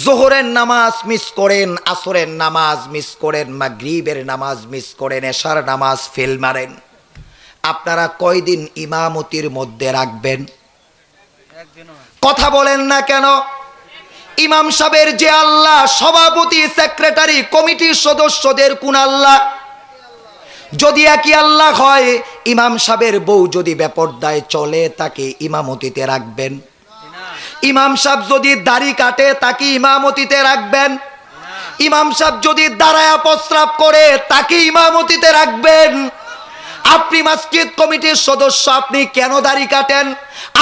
জোহরের নামাজ মিস করেন, আসরের নামাজ মিস করেন, মাগরিবের নামাজ মিস করেন, এশার নামাজ ফেল মারেন, আপনারা কয়দিন ইমামতির মধ্যে রাখবেন? কথা বলেন না কেন? ইমাম সাহেবের যে আল্লাহ, সভাপতি, সেক্রেটারি, কমিটির সদস্যদের কোন আল্লাহ? যদি একই আল্লাহ হয়, ইমাম সাহেবের বউ যদি বেপরদায় চলে তাকে ইমামতিতে রাখবেন? ইমাম সাহেব যদি দাড়ি কাটে তাকে ইমামতিতে রাখবেন? ইমাম সাহেব যদি দাঁড়ায়া প্রস্রাব করে তাকে ইমামতিতে রাখবেন? আপনি মসজিদ কমিটির সদস্য, আপনি কেন দাড়ি কাটেন?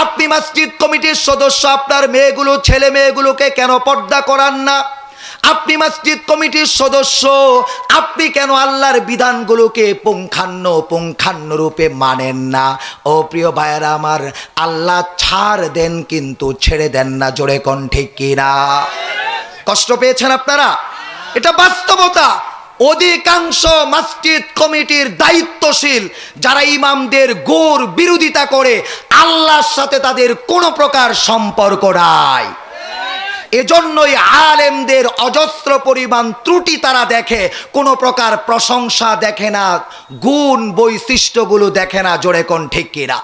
আপনি মসজিদ কমিটির সদস্য, আপনার মেয়েগুলো, ছেলে মেয়েগুলোকে কেন পর্দা করান না? আপনি মসজিদ কমিটির সদস্য, আপনি কেন আল্লাহর বিধানগুলোকে পুঙ্খান্ন রূপে মানেন না? ও প্রিয় ভাইয়েরা আমার, আল্লাহ ছাড় দেন কিন্তু ছেড়ে দেন না, জোরে কোন ঠিক কিনা? কষ্ট পেয়েছেন আপনারা? এটা বাস্তবতা। অধিকাংশ মসজিদ কমিটির দায়িত্বশীল যারা ইমামদের ঘোর বিরোধিতা করে, আল্লাহর সাথে তাদের কোনো প্রকার সম্পর্ক নাই। এজন্যই আলেমদের অজস্র পরিমাণ ত্রুটি তারা দেখে, কোনো প্রকার প্রশংসা দেখে না, গুণ বৈশিষ্ট্যগুলো দেখে না, জোরে কোন ঠিক কিনা?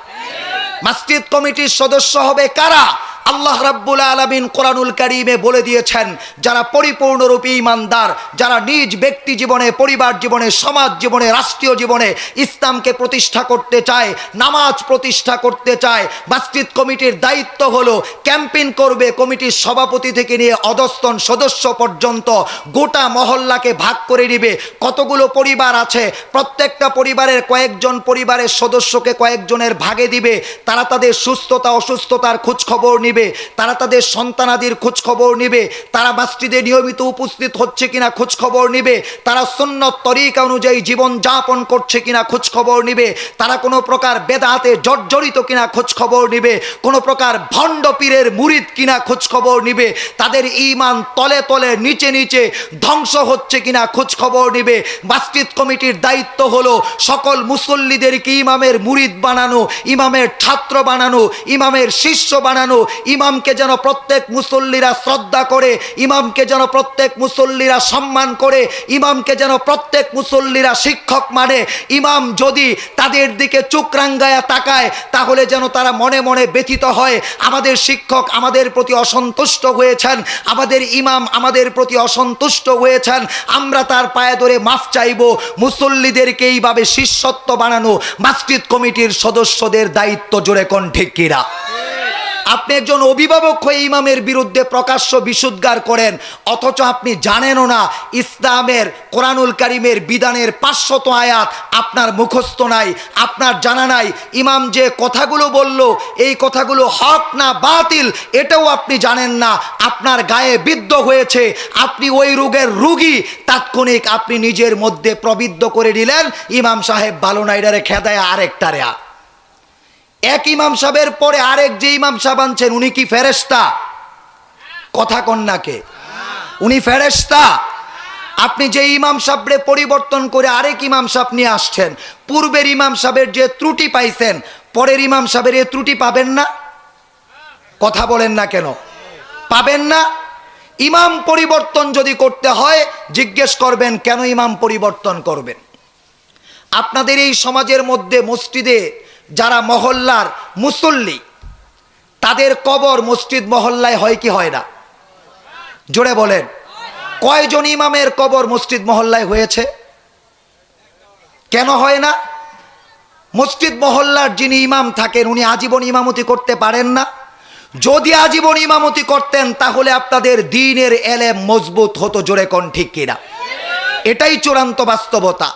মসজিদ কমিটির সদস্য হবে কারা? আল্লাহ রাব্বুল আলামিন কোরআনুল কারীমে বলে দিয়েছেন, যারা পরিপূর্ণরূপে ঈমানদার, যারা নিজ ব্যক্তি জীবনে, পরিবার জীবনে, সমাজ জীবনে, রাষ্ট্রীয় জীবনে ইসলামকে প্রতিষ্ঠা করতে চায়, নামাজ প্রতিষ্ঠা করতে চায়, মসজিদ কমিটির দায়িত্ব হলো ক্যাম্পেইন করবে, কমিটির সভাপতি থেকে নিয়ে অধস্তন সদস্য পর্যন্ত গোটা মহল্লাকে ভাগ করে নেবে। কতগুলো পরিবার আছে, প্রত্যেকটা পরিবারের কয়েকজন পরিবারের সদস্যকে কয়েকজনের ভাগে দিবে। তারা তাদের সুস্থতা অসুস্থতার খোঁজ খবর নিবে, তারা তাদের সন্তানাদির খোঁজ খবর নিবে, তারা মসজিদে নিয়মিত উপস্থিত হচ্ছে কিনা খোঁজ খবর নিবে, তারা সুন্নত তরিকা অনুযায়ী জীবন যাপন করছে কিনা খোঁজ খবর নিবে, তারা কোনো প্রকার বেদাতে জর্জরিত কিনা খোঁজ খবর নিবে, কোনো প্রকার ভণ্ড পীরের মুরিদ কিনা খোঁজ খবর নিবে, তাদের ঈমান তলে তলে নিচে নিচে ধ্বংস হচ্ছে কিনা খোঁজ খবর নিবে। মসজিদ কমিটির দায়িত্ব হলো সকল মুসল্লিদেরকে ইমামের মুরিদ বানানো, ইমামের ছাত্র বানানো, ইমামের শিষ্য বানানো, ইমামকে যেন প্রত্যেক মুসল্লিরা শ্রদ্ধা করে, ইমামকে যেন প্রত্যেক মুসল্লিরা সম্মান করে, ইমামকে যেন প্রত্যেক মুসল্লিরা শিক্ষক মানে। ইমাম যদি তাদের দিকে চোখ রাঙ্গায়া তাকায় তাহলে যেন তারা মনে মনে ব্যথিত হয়, আমাদের শিক্ষক আমাদের প্রতি অসন্তুষ্ট হয়েছেন, আমাদের ইমাম আমাদের প্রতি অসন্তুষ্ট হয়েছেন, আমরা তার পায়ে ধরে মাফ চাইব। মুসল্লিদেরকে এইভাবে শিষ্যত্ব বানানো মসজিদ কমিটির সদস্যদের দায়িত্ব, জোরে কোন ঠিক কিনা? আপনি একজন অভিভাবক হয়ে ইমামের বিরুদ্ধে প্রকাশ্য বিশুদ্ধার করেন, অথচ আপনি জানেনও না ইসলামের কোরআনুল কারীমের বিধানের 500 আয়াত আপনার মুখস্থ নাই, আপনার জানা নাই। ইমাম যে কথাগুলো বলল এই কথাগুলো হক না বাতিল এটাও আপনি জানেন না, আপনার গায়ে বিদ্ধ হয়েছে, আপনি ওই রোগের রোগী, তাৎক্ষণিক আপনি নিজের মধ্যে প্রবিদ্ধ করে নিলেন ইমাম সাহেব ভালো না, এটারে খেদায় আরেকটারে। এক ইমাম সাহেবের পরে আরেক যে ইমাম সাহেব আনছেন উনি কি ফেরেশতা? কথা কন্যাকে, উনি ফেরেশতা? আপনি যে ইমাম সাহেবরে পরিবর্তন করে আরেক ইমাম সাহেব নিয়ে আসছেন, পূর্বের ইমাম সাহেবের যে ত্রুটি পাইছেন পরের ইমাম সাহেবের এই ত্রুটি পাবেন না? কথা বলেন না কেন? পাবেন না? ইমাম পরিবর্তন যদি করতে হয় জিজ্ঞেস করবেন কেন ইমাম পরিবর্তন করবেন। আপনাদের এই সমাজের মধ্যে মসজিদে যারা মহল্লার মুসল্লি তাদের কবর মসজিদ মহল্লায় হয় কি হয় না? জোরে বলেন, কয়জন ইমামের কবর মসজিদ মহল্লায় হয়েছে? কেন হয় না? মসজিদ মহল্লার যিনি ইমাম থাকেন উনি আজীবন ইমামতি করতে পারেন না। যদি আজীবন ইমামতি করতেন তাহলে আপনাদের দ্বীনের এলেম মজবুত হতো, জোরে কোন ঠিক কিনা? এটাই চূড়ান্ত বাস্তবতা।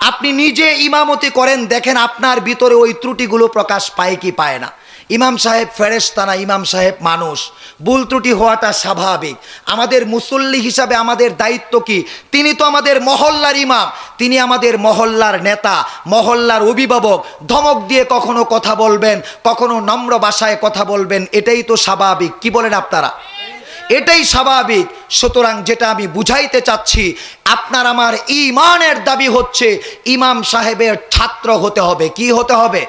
আপনি নিজে ইমামতি করেন, দেখেন আপনার ভিতরে ওই ত্রুটিগুলো প্রকাশ পায় কি পায় না। ইমাম সাহেব ফেরেশতা না, ইমাম সাহেব মানুষ, ভুল ত্রুটি হওয়াটা স্বাভাবিক। আমাদের মুসল্লি হিসাবে আমাদের দায়িত্ব কি? তিনি তো আমাদের মহল্লার ইমাম, তিনি আমাদের মহল্লার নেতা, মহল্লার অভিভাবক। ধমক দিয়ে কখনো কথা বলবেন, কখনো নম্র ভাষায় কথা বলবেন, এটাই তো স্বাভাবিক। কি বলেন আপনারা? এটাই স্বাভাবিক। সুতরাং যেটা আমি বুঝাইতে চাচ্ছি, আপনার আমার ঈমানের দাবি হচ্ছে ইমাম সাহেবের ছাত্র হতে হবে। কি হতে হবে?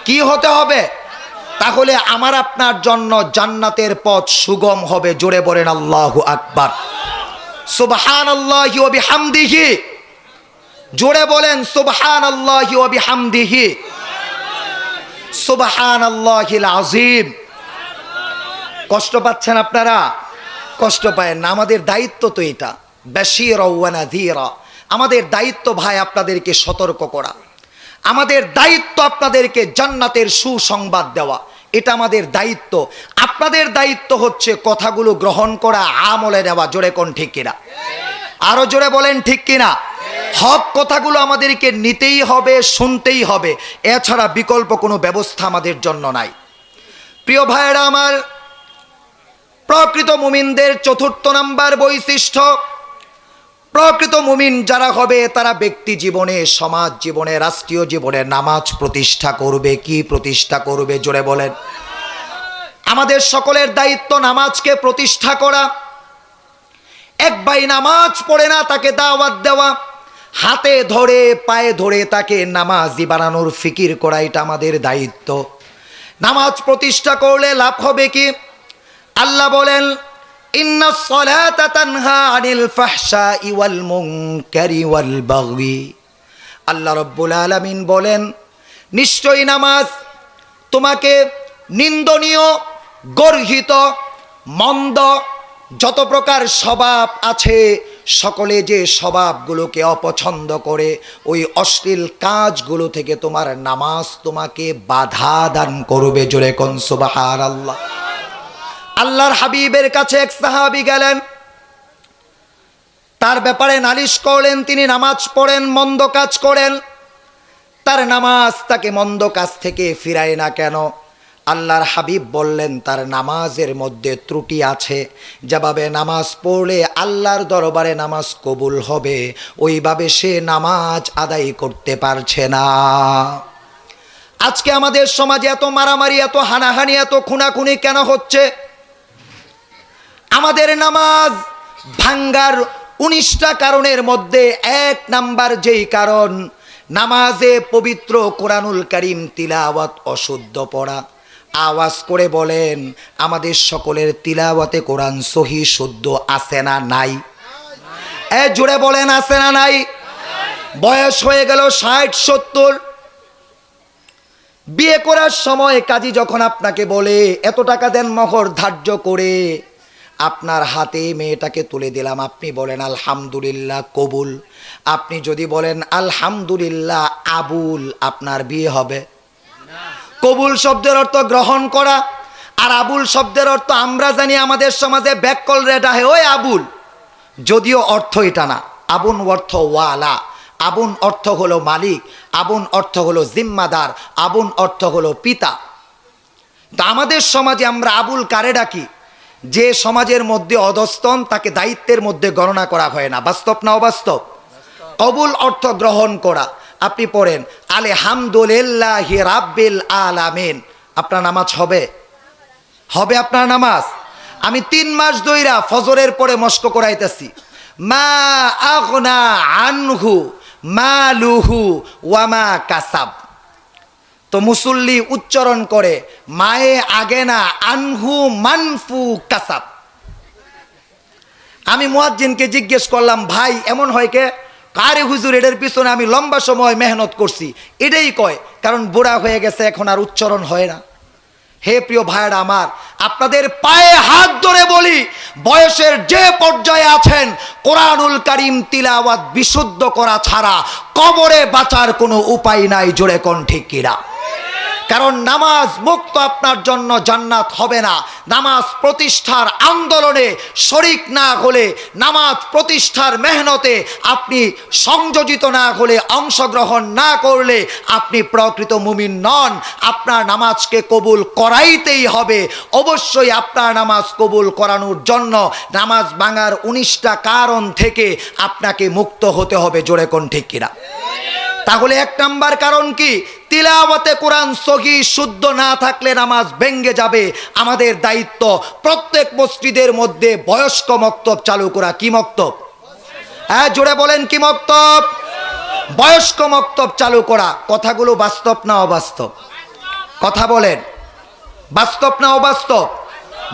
কি হতে হবে? তাহলে আমার আপনার জন্য জান্নাতের পথ সুগম হবে। জোরে বলেন আল্লাহু আকবার, সুবহানাল্লাহি ওয়া বিহামদিহি। জোরে বলেন সুবহানাল্লাহি ওয়া বিহামদিহি, সুবহানাল্লাহিল আযীম। কষ্ট পাচ্ছেন আপনারা? কষ্ট পায়েন না, আমাদের দায়িত্ব তো এটা। বাশীরা ওয়া নাযীরা, আমাদের দায়িত্ব ভাই আপনাদেরকে সতর্ক করা, আমাদের দায়িত্ব আপনাদেরকে জান্নাতের সুসংবাদ দেওয়া, এটা আমাদের দায়িত্ব। আপনাদের দায়িত্ব হচ্ছে কথাগুলো গ্রহণ করা, আমলে নেওয়া। জোরে কোন ঠিক কিনা? আরো জোরে বলেন ঠিক কিনা? হক কথাগুলো আমাদেরকে নিতেই হবে, শুনতেই হবে, এছাড়া বিকল্প কোনো ব্যবস্থা আমাদের জন্য নাই। প্রিয় ভাইয়েরা আমার, প্রকৃত মুমিনদের চতুর্থ নাম্বার বৈশিষ্ট্য, প্রকৃত মুমিন যারা হবে তারা ব্যক্তি জীবনে, সমাজ জীবনে, রাষ্ট্রীয় জীবনে নামাজ প্রতিষ্ঠা করবে। কি প্রতিষ্ঠা করবে? জোরে বলেন। আমাদের সকলের দায়িত্ব নামাজকে প্রতিষ্ঠা করা। এক ভাই নামাজ পড়ে না, তাকে দাওয়াত দেওয়া, হাতে ধরে পায়ে ধরে তাকে নামাজি বানানোর ফিকির করা, এটা আমাদের দায়িত্ব। নামাজ প্রতিষ্ঠা করলে লাভ হবে কি? আল্লাহ বলেন, ইন্নাস সালাতা তানহা আনিল ফাহশাই ওয়াল মুনকারি ওয়াল বাগয়ি। আল্লাহ রাব্বুল আলামিন বলেন, নিশ্চয়ই নামাজ তোমাকে নিন্দনীয়, গর্হিত, মন্দ যত প্রকার স্বভাব আছে, সকলে যে স্বভাবগুলোকে অপছন্দ করে, ওই অশ্লীল কাজগুলো থেকে তোমার নামাজ তোমাকে বাধা দান করবে। জোরে কোন সুবহানাল্লাহ। আল্লাহর হাবিবের কাছে এক সাহাবী গেলেন, তার ব্যাপারে নালিশ করলেন, তিনি নামাজ পড়েন, মন্দ কাজ করেন, তার নামাজ তাকে মন্দ কাজ থেকে ফিরায় না কেন? আল্লাহর হাবিব বললেন, তার নামাজের মধ্যে ত্রুটি আছে। যেভাবে নামাজ পড়লে আল্লাহর দরবারে নামাজ কবুল হবে, ওইভাবে সে নামাজ আদায় করতে পারছে না। আজকে আমাদের সমাজে এত মারামারি, এত হানাহানি, এত খুনাখুনি কেন হচ্ছে? আমাদের নামাজ ভাঙ্গার 19টা কারণের মধ্যে এক নাম্বার যেই কারণ, নামাজে পবিত্র কোরআনুল কারীম তিলাওয়াত অশুদ্ধ পড়া। আওয়াজ করে বলেন, আমাদের সকলের তিলাওয়াতে কোরআন সহি শুদ্ধ আছে না নাই? জোরে বলেন, আছে না নাই? বয়স হয়ে গেল 60-70, বিয়ে করার সময় কাজী যখন আপনাকে বলে এত টাকা দেন মোহর ধার্য করে, আপনার হাতে মেয়েটাকে তুলে দিলাম, আপনি বলেন আলহামদুলিল্লাহ, কবুল। আপনি যদি বলেন আলহামদুলিল্লাহ আবুল, আপনার বিয়ে হবে? কবুল শব্দের অর্থ গ্রহণ করা, আর আবুল শব্দের অর্থ আমরা জানি আমাদের সমাজে ব্যাককল রেটা হে ওই আবুল, যদিও অর্থ এটা না। আবুন অর্থ ওয়ালা, আবুন অর্থ হলো মালিক, আবুন অর্থ হলো জিম্মাদার, আবুন অর্থ হলো পিতা। তা আমাদের সমাজে আমরা আবুল কারে ডাকি? যে সমাজের মধ্যে অধস্তন, তাকে দায়িত্বের মধ্যে গণনা করা হয় না। বাস্তব না অবাস্তব? কবুল অর্থ গ্রহণ করা। আপনি পড়েন আলহামদুলিল্লাহি রাব্বিল আলামিন, আপনার নামাজ হবে? হবে আপনার নামাজ? আমি 3 মাস ধইরা ফজরের পরে মস্ক করাইতেছি, মা আগনা আনহু মালুহু ওয়া মা কাসাব। তো মুসল্লি উচ্চারণ করে মায়ে আগে না, আনহু মানফু কাসাব। আমি মুয়াজ্জিনকে জিজ্ঞেস করলাম, ভাই এমন হয় কে? কারে হুজুর, এটার পিছনে আমি লম্বা সময় মেহনত করছি। এটাই কয়, কারণ বুড়া হয়ে গেছে, এখন আর উচ্চারণ হয় না। হে প্রিয় ভাইরা আমার, আপনাদের পায়ে হাত ধরে বলি, বয়সের যে পর্যায়ে আছেন, কোরআনুল কারীম তিলাওয়াত বিশুদ্ধ করা ছাড়া কবরে বাঁচার কোনো উপায় নাই। জোরে কোন ঠিক কিনা? কারণ নামাজ মুক্ত আপনার জন্য জান্নাত হবে না। নামাজ প্রতিষ্ঠার আন্দোলনে শরিক না হলে, নামাজ প্রতিষ্ঠার মেহনতে আপনি সংযোজিত না হলে, অংশগ্রহণ না করলে আপনি প্রকৃত মুমিন নন। আপনার নামাজকে কবুল করাইতেই হবে। অবশ্যই আপনার নামাজ কবুল করানোর জন্য নামাজ ভাঙার 19টা কারণ থেকে আপনাকে মুক্ত হতে হবে। জোরে কোন ঠিক কিনা? তাহলে 1 নাম্বার কারণ কি? তিলাওয়াতে কোরআন সহি শুদ্ধ না থাকলে নামাজ ভেঙ্গে যাবে। আমাদের দায়িত্ব প্রত্যেক মসজিদের মধ্যে বয়স্ক মক্তব চালু করা। কি মক্তব? হ্যাঁ, জোরে বলেন, কি মক্তব? বয়স্ক মক্তব চালু করা। কথাগুলো বাস্তব না অবাস্তব? কথা বলেন, বাস্তব না অবাস্তব?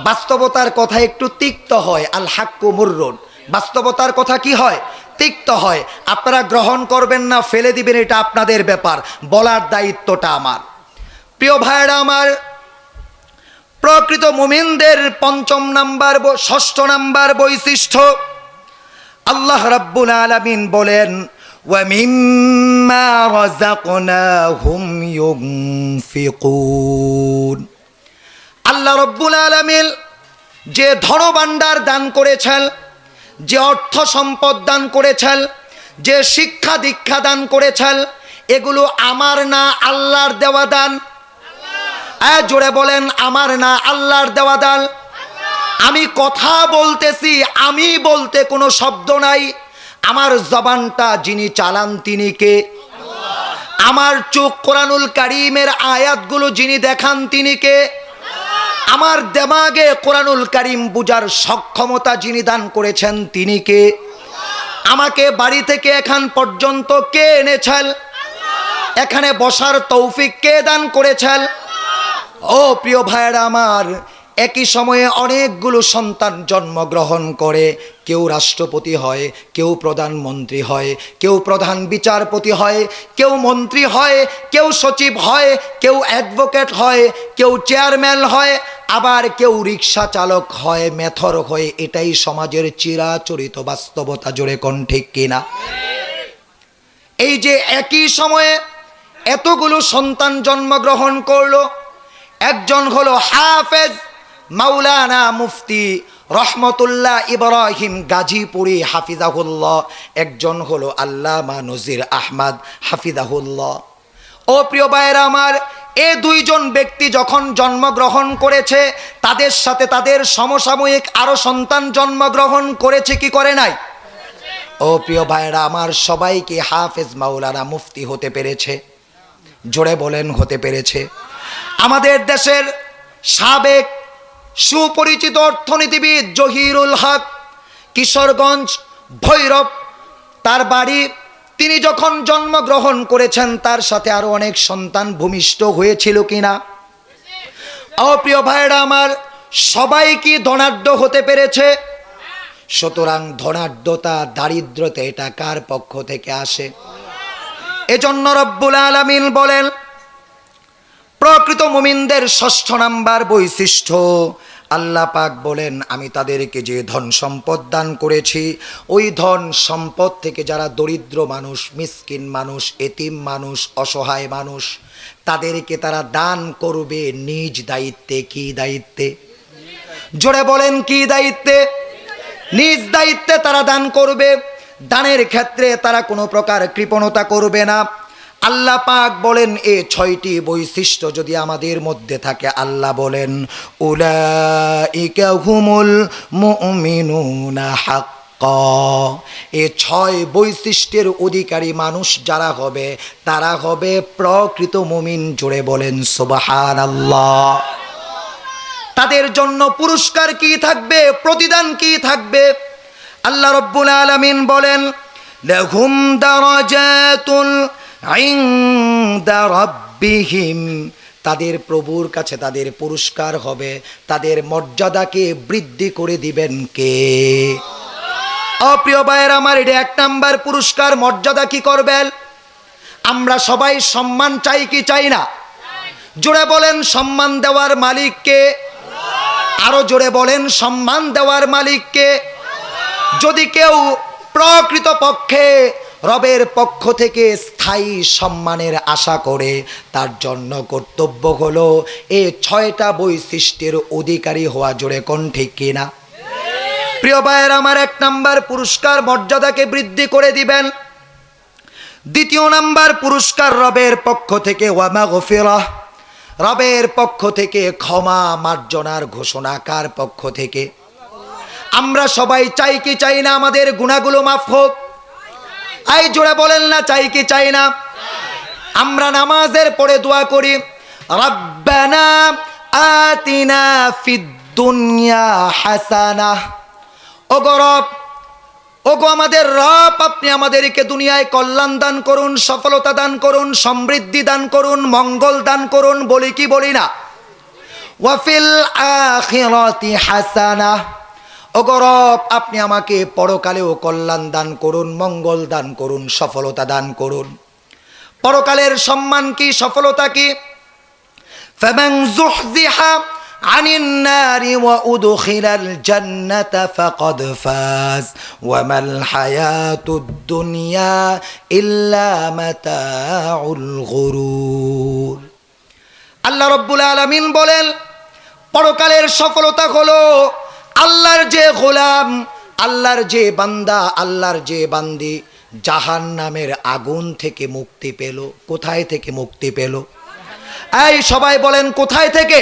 বাস্তবতার কথা একটু তিক্ত হয়। আল হাক্কু মুররুন। বাস্তবতার কথা কি হয়? তিক্ত হয়। আপনারা গ্রহণ করবেন না, ফেলে দিবেন, এটা আপনাদের ব্যাপার। বলার দায়িত্বটা আমার। প্রিয় ভাইরা আমার, প্রকৃত মুমিনদের 5 নাম্বার 6 নাম্বার বৈশিষ্ট্য আল্লাহ রাব্বুল আলামিন বলেন, ওয়া মিম্মা রাযাকনাহুম ইউনফিকুন। আল্লাহ রাব্বুল আলামিন যে ধনভাণ্ডার দান করেছেন, যে অর্থ সম্পদ দান করেছেন, যে শিক্ষা দীক্ষা দান করেছেন, এগুলো আমার না আল্লাহর দেওয়া দান? জোরে বলেন, আমার না আল্লাহর দেওয়া দান। আমি কথা বলতেছি, আমি বলতে কোনো শব্দ নাই। আমার জবানটা যিনি চালান তিনি কে? আমার চোখ কোরআনুল কারীমের আয়াতগুলো যিনি দেখান তিনি কে? আমার দেমাগে কোরআনুল কারীম বুঝার সক্ষমতা যিনি দান করেছেন তিনি কে? আমাকে বাড়ি থেকে এখান পর্যন্ত কে এনেছেন? এখানে বসার তৌফিক কে দান করেছেন? ও প্রিয় ভাইয়েরা আমার, একই সময়ে অনেকগুলো সন্তান জন্মগ্রহণ করে। কেউ রাষ্ট্রপতি হয়, কেউ প্রধানমন্ত্রী হয়, কেউ প্রধান বিচারপতি হয়, কেউ মন্ত্রী হয়, কেউ সচিব হয়, কেউ অ্যাডভোকেট হয়, কেউ চেয়ারম্যান হয়, আবার কেউ রিক্সা চালক হয়, মেথর হয়। এটাই সমাজের চিরাচরিত বাস্তবতা। জোরে কোন ঠিক কিনা? এই যে একই সময়ে এতগুলো সন্তান জন্মগ্রহণ করলো, একজন হলো হাফেজ মাওলানা মুফতি রহমতুল্লাহ ইব্রাহিম গাজীপুরি হাফিজাহুল্লাহ, একজন হলো আল্লামা নজির আহমদ হাফিজাহুল্লাহ। ও প্রিয় ভাইয়েরা আমার, এই 2 জন ব্যক্তি যখন জন্মগ্রহণ করেছে, তাদের সাথে তাদের সমসাময়িক আরো সন্তান জন্মগ্রহণ করেছে কি করে নাই? ও প্রিয় ভাইয়েরা আমার, সবাই কি হাফেজ মাওলানা মুফতি হতে পেরেছে? জোরে বলেন, হতে পেরেছে? আমাদের দেশের সাবেক সুপরিচিত অর্থনীতিবিদ জহিরুল হক, কিশোরগঞ্জ ভৈরব তার বাড়ি, তিনি যখন জন্মগ্রহণ করেছেন তার সাথে আরো অনেক সন্তান ভূমিষ্ঠ হয়েছিল কিনা? প্রিয় ভাইরা আমার, সবাই কি ধনাঢ্য হতে পেরেছে? সুতরাং ধনাঢ্যতা, দারিদ্রতা এটা কার পক্ষ থেকে আসে? এজন্য রব্বুল আলামিন বলেন, প্রকৃত মুমিনদের 6 নাম্বার বৈশিষ্ট্য আল্লাহ পাক বলেন, আমি তাদেরকে যে ধন সম্পদ দান করেছি, ওই ধন সম্পদ থেকে যারা দরিদ্র মানুষ, মিসকিন মানুষ, এতিম মানুষ, অসহায় মানুষ, তাদেরকে তারা দান করবে নিজ দায়িত্বে। কি দায়িত্বে? জোরে বলেন, কি দায়িত্বে? নিজ দায়িত্বে তারা দান করবে। দানের ক্ষেত্রে তারা কোনো প্রকার কৃপণতা করবে না। আল্লাহ পাক বলেন, এই 6টি বৈশিষ্ট্য যদি আমাদের মধ্যে থাকে, আল্লাহ বলেন, উলাইকা হুমুল মুমিনুনা হাক্কা। এই 6 বৈশিষ্ট্যের অধিকারী মানুষ যারা হবে, তারা হবে প্রকৃত মুমিন। জোরে বলেন সুবহানাল্লাহ। তাদের জন্য পুরস্কার কি থাকবে? প্রতিদান কি থাকবে? আল্লাহ রাব্বুল আলামিন বলেন, লাহুম দারাজাতুল ইনদা রাব্বিহিম, তাদের প্রভুর কাছে তাদের পুরস্কার হবে, তাদের মর্যাদাকে বৃদ্ধি করে দিবেন কে? প্রিয় ভাইয়েরা আমার, এটা 1 নাম্বার পুরস্কার। মর্যাদা কি করবেন? আমরা সবাই সম্মান চাই কি চাই না? জোরে বলেন, সম্মান দেওয়ার মালিক কে? আরো জোরে বলেন, সম্মান দেওয়ার মালিক কে? যদি কেউ প্রকৃত পক্ষে রবের পক্ষ থেকে স্থায়ী সম্মানের আশা করে তার জন্য কর্তব্য হলো এই 6টা বৈশিষ্ট্যের অধিকারী হওয়া। জোরে কোন ঠিক কিনা? প্রিয় ভাইয়ের আমার, 1 নাম্বার পুরস্কার মর্যাদাকে বৃদ্ধি করে দিবেন। 2 নাম্বার পুরস্কার রবের পক্ষ থেকে ওয়া মাগফিরাহ, রবের পক্ষ থেকে ক্ষমা মার্জনার ঘোষণা। কার পক্ষ থেকে? আমরা সবাই চাই কি চাই না আমাদের গুনাহগুলো মাফ হোক? এই জোরে বলেন না, চাই কি চাই না? আমরা নামাজের পরে দোয়া করি, রব্বানা আতিনা ফিদ দুনিয়া হাসানাহ। ওগো রব, ওগো আমাদের রব, আপনি আমাদেরকে দুনিয়ায় কল্যাণ দান করুন, সফলতা দান করুন, সমৃদ্ধি দান করুন, মঙ্গল দান করুন। বলি কি বলি না? ওয়া ফিল আখিরাতি হাসানাহ, ওগো রব, আপনি আমাকে পরকালেও কল্যাণ দান করুন, মঙ্গল দান করুন, সফলতা দান করুন। পরকালের সম্মান কি, সফলতা কি? ফামান যুহজিহা আনিন নারি ওয়া উদখিলাল জান্নাতা ফাকাদ ফাজ ওয়া মাল হায়াতুদ দুনিয়া ইল্লা মাতাউল গুরুর। আল্লাহ রাব্বুল আলামিন বলেন, পরকালের সফলতা হলো আল্লাহর যে গোলাম, আল্লাহর যে বান্দা, আল্লাহর যে বান্দি জাহান্নামের আগুন থেকে মুক্তি পেল। কোথায় থেকে মুক্তি পেল? এই সবাই বলেন, কোথায় থেকে?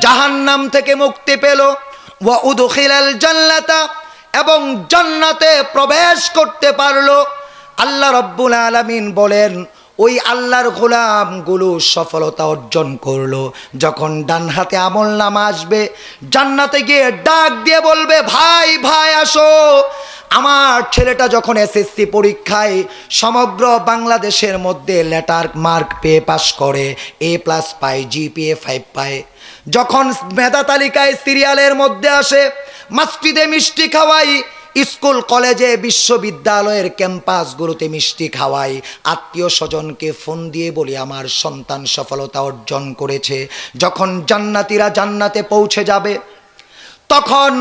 জাহান্নাম থেকে মুক্তি পেল। ওয়া উদখিলাল জান্নাতা, এবং জান্নাতে প্রবেশ করতে পারলো। আল্লাহ রাব্বুল আলামিন বলেন, ওই আল্লাহর গোলামগুলো সফলতা অর্জন করলো যখন ডান হাতে আমলনামা আসবে, জান্নাতে গিয়ে ডাক দিয়ে বলবে, ভাই ভাই আসো। আমার ছেলেটা যখন এসএসসি পরীক্ষায় সমগ্র বাংলাদেশের মধ্যে লেটার মার্ক পেয়ে পাস করে, A+ পায়, GPA 5 পায়, যখন মেধা তালিকায় সিরিয়ালের মধ্যে আসে, মসজিদে মিষ্টি খাওয়াই, স্কুল কলেজে বিশ্ববিদ্যালয়ের ক্যাম্পাসগুলোতে মিষ্টি খাওয়াই, আত্মীয় স্বজনকে ফোন দিয়ে বলি আমার সন্তান সফলতা অর্জন করেছে। যখন জান্নাতীরা জান্নাতে পৌঁছে যাবে, তখন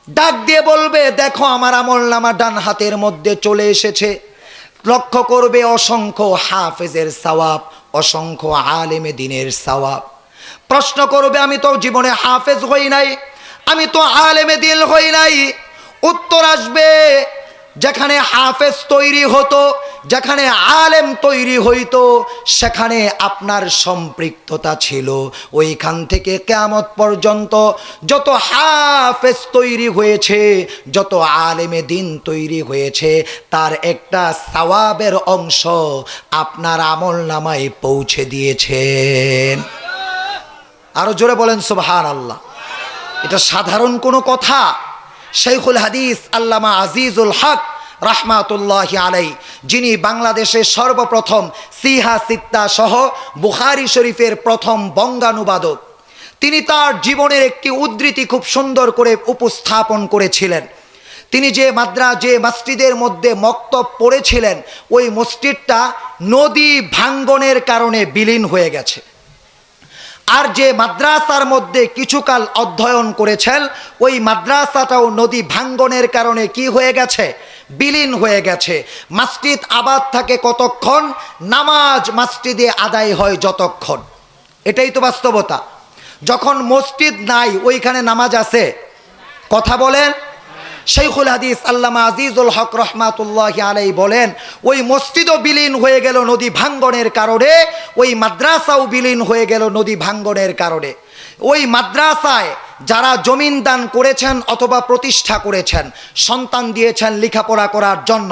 ডাক দিয়ে বলবে, দেখো আমার আমলনামা ডান হাতের মধ্যে চলে এসেছে। লক্ষ্য করবে অসংখ্য হাফেজের সওয়াব, অসংখ্য আলেমে দ্বীনের সওয়াব। প্রশ্ন করবে, আমি তো জীবনে হাফেজ হই নাই, আমি তো আলেমে দ্বীন হই নাই। উত্তর আসবে, যেখানে হাফেজ তৈরি হতো, যেখানে আলেম তৈরি হইতো, সেখানে আপনার সম্পৃক্ততা ছিল। ওইখান থেকে কিয়ামত পর্যন্ত যত হাফেজ তৈরি হয়েছে, যত আলেমে দ্বীন তৈরি হয়েছে, তার একটা সওয়াবের অংশ আপনার আমলনামায় পৌঁছে দিয়েছেন। আরো জোরে বলেন সুবহানাল্লাহ। এটা সাধারণ কোনো কথা? শাইখুল হাদিস আল্লামা আজিজুল হক রাহমাতুল্লাহি আলাইহি, যিনি বাংলাদেশের সর্বপ্রথম সিহা সিত্তা সহ বুখারী শরীফের প্রথম বঙ্গানুবাদক, তিনি তার জীবনের একটি উদ্ধৃতি খুব সুন্দর করে উপস্থাপন করেছিলেন। তিনি যে মসজিদের মধ্যে মক্তব পড়েছিলেন, ওই মসজিদটা নদী ভাঙ্গনের কারণে বিলীন হয়ে গেছে। আর যে মাদ্রাসার মধ্যে কিছুকাল অধ্যয়ন করেছেন, ওই মাদ্রাসাটাও নদী ভাঙ্গনের কারণে কি হয়ে গেছে? বিলীন হয়ে গেছে। মসজিদ আবাদ থাকে কতক্ষণ? নামাজ মসজিদে আদায় হয় যতক্ষণ। এটাই তো বাস্তবতা। যখন মসজিদ নাই, ওইখানে নামাজ আছে? কথা বলেন। শাইখুল হাদিস আল্লামা আজিজুল হক রহমাতুল্লাহি আলাইহি বলেন, ওই মসজিদও বিলীন হয়ে গেল নদী ভাঙ্গনের কারণে, ওই মাদ্রাসাও বিলীন হয়ে গেল নদী ভাঙ্গনের কারণে। ওই মাদ্রাসায় যারা জমিন দান করেছেন অথবা প্রতিষ্ঠা করেছেন, সন্তান দিয়েছেন লেখাপড়া করার জন্য,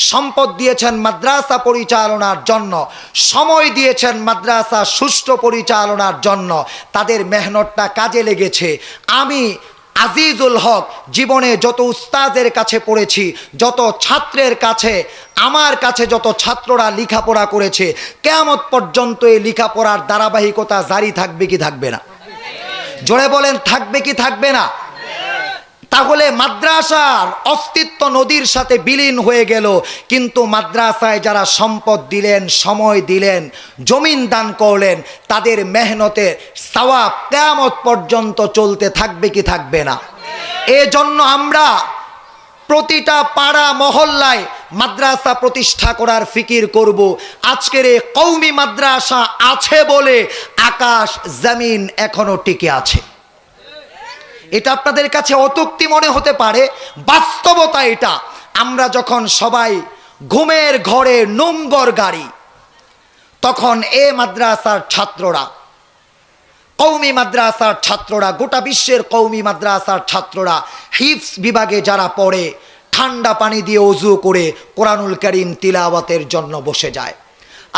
সম্পদ দিয়েছেন মাদ্রাসা পরিচালনার জন্য, সময় দিয়েছেন মাদ্রাসা সুষ্ঠু পরিচালনার জন্য, তাদের মেহনতটা কাজে লেগেছে। আমি আজিজুল হক জীবনে যত উস্তাদের কাছে পড়েছি, যত ছাত্রের কাছে, আমার কাছে যত ছাত্ররা লেখাপড়া করেছে, কিয়ামত পর্যন্ত এই লেখাপড়ার ধারাবাহিকতা জারি থাকবে কি থাকবে না? জোরে বলেন, থাকবে কি থাকবে না? তাহলে মাদ্রাসার অস্তিত্ব নদীর সাথে বিলীন হয়ে গেল, কিন্তু মাদ্রাসায় যারা সম্পদ দিলেন, সময় দিলেন, জমিন দান করলেন, তাদের মেহনতের সওয়াব কিয়ামত পর্যন্ত চলতে থাকবে কি থাকবে না? এজন্য আমরা প্রতিটা পাড়া মহল্লায় মাদ্রাসা প্রতিষ্ঠা করার ফিকির করব। আজকের এই কওমি মাদ্রাসা আছে বলে আকাশ জমিন এখনো টিকে আছে। এটা আপনাদের কাছে অত্যুক্তি মনে হতে পারে, বাস্তবতা এটা। আমরা যখন সবাই ঘুমের ঘরে নোংর গাড়ি, তখন এ মাদ্রাসার ছাত্ররা, কওমি মাদ্রাসার ছাত্ররা, গোটা বিশ্বের কওমি মাদ্রাসার ছাত্ররা হিফজ বিভাগে যারা পড়ে, ঠান্ডা পানি দিয়ে ওযু করে কোরআনুল কারীম তিলাওয়াতের জন্য বসে যায়।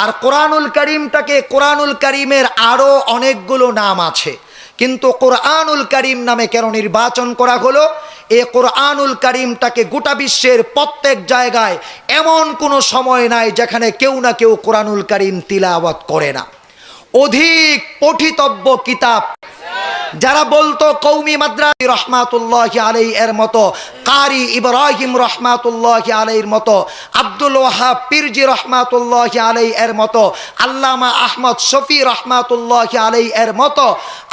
আর কোরআনুল কারীমটাকে, কোরআনুল কারীমের আরও অনেকগুলো নাম আছে, কিন্তু কোরআনুল কারীম নামে কেন নির্বাচন করা হলো? এই কোরআনুল কারীমটাকে গোটা বিশ্বের প্রত্যেক জায়গায় এমন কোনো সময় নাই যেখানে কেউ না কেউ কোরআনুল কারীম তিলাওয়াত করে না। অধিক পঠিতব্য কিতাব যারা বলতো কওমি মাদ্রাসা রহমাতুল্লাহি আলাইহি এর মতো, কারি ইব্রাহিম রহমাতুল্লাহি আলাইহির মতো, আব্দুল ওয়াহাব পীরজি রহমাতুল্লাহি আলাইহি এর মতো, আল্লামা আহমদ শফি রহমাতুল্লাহি আলাইহি এর মতো,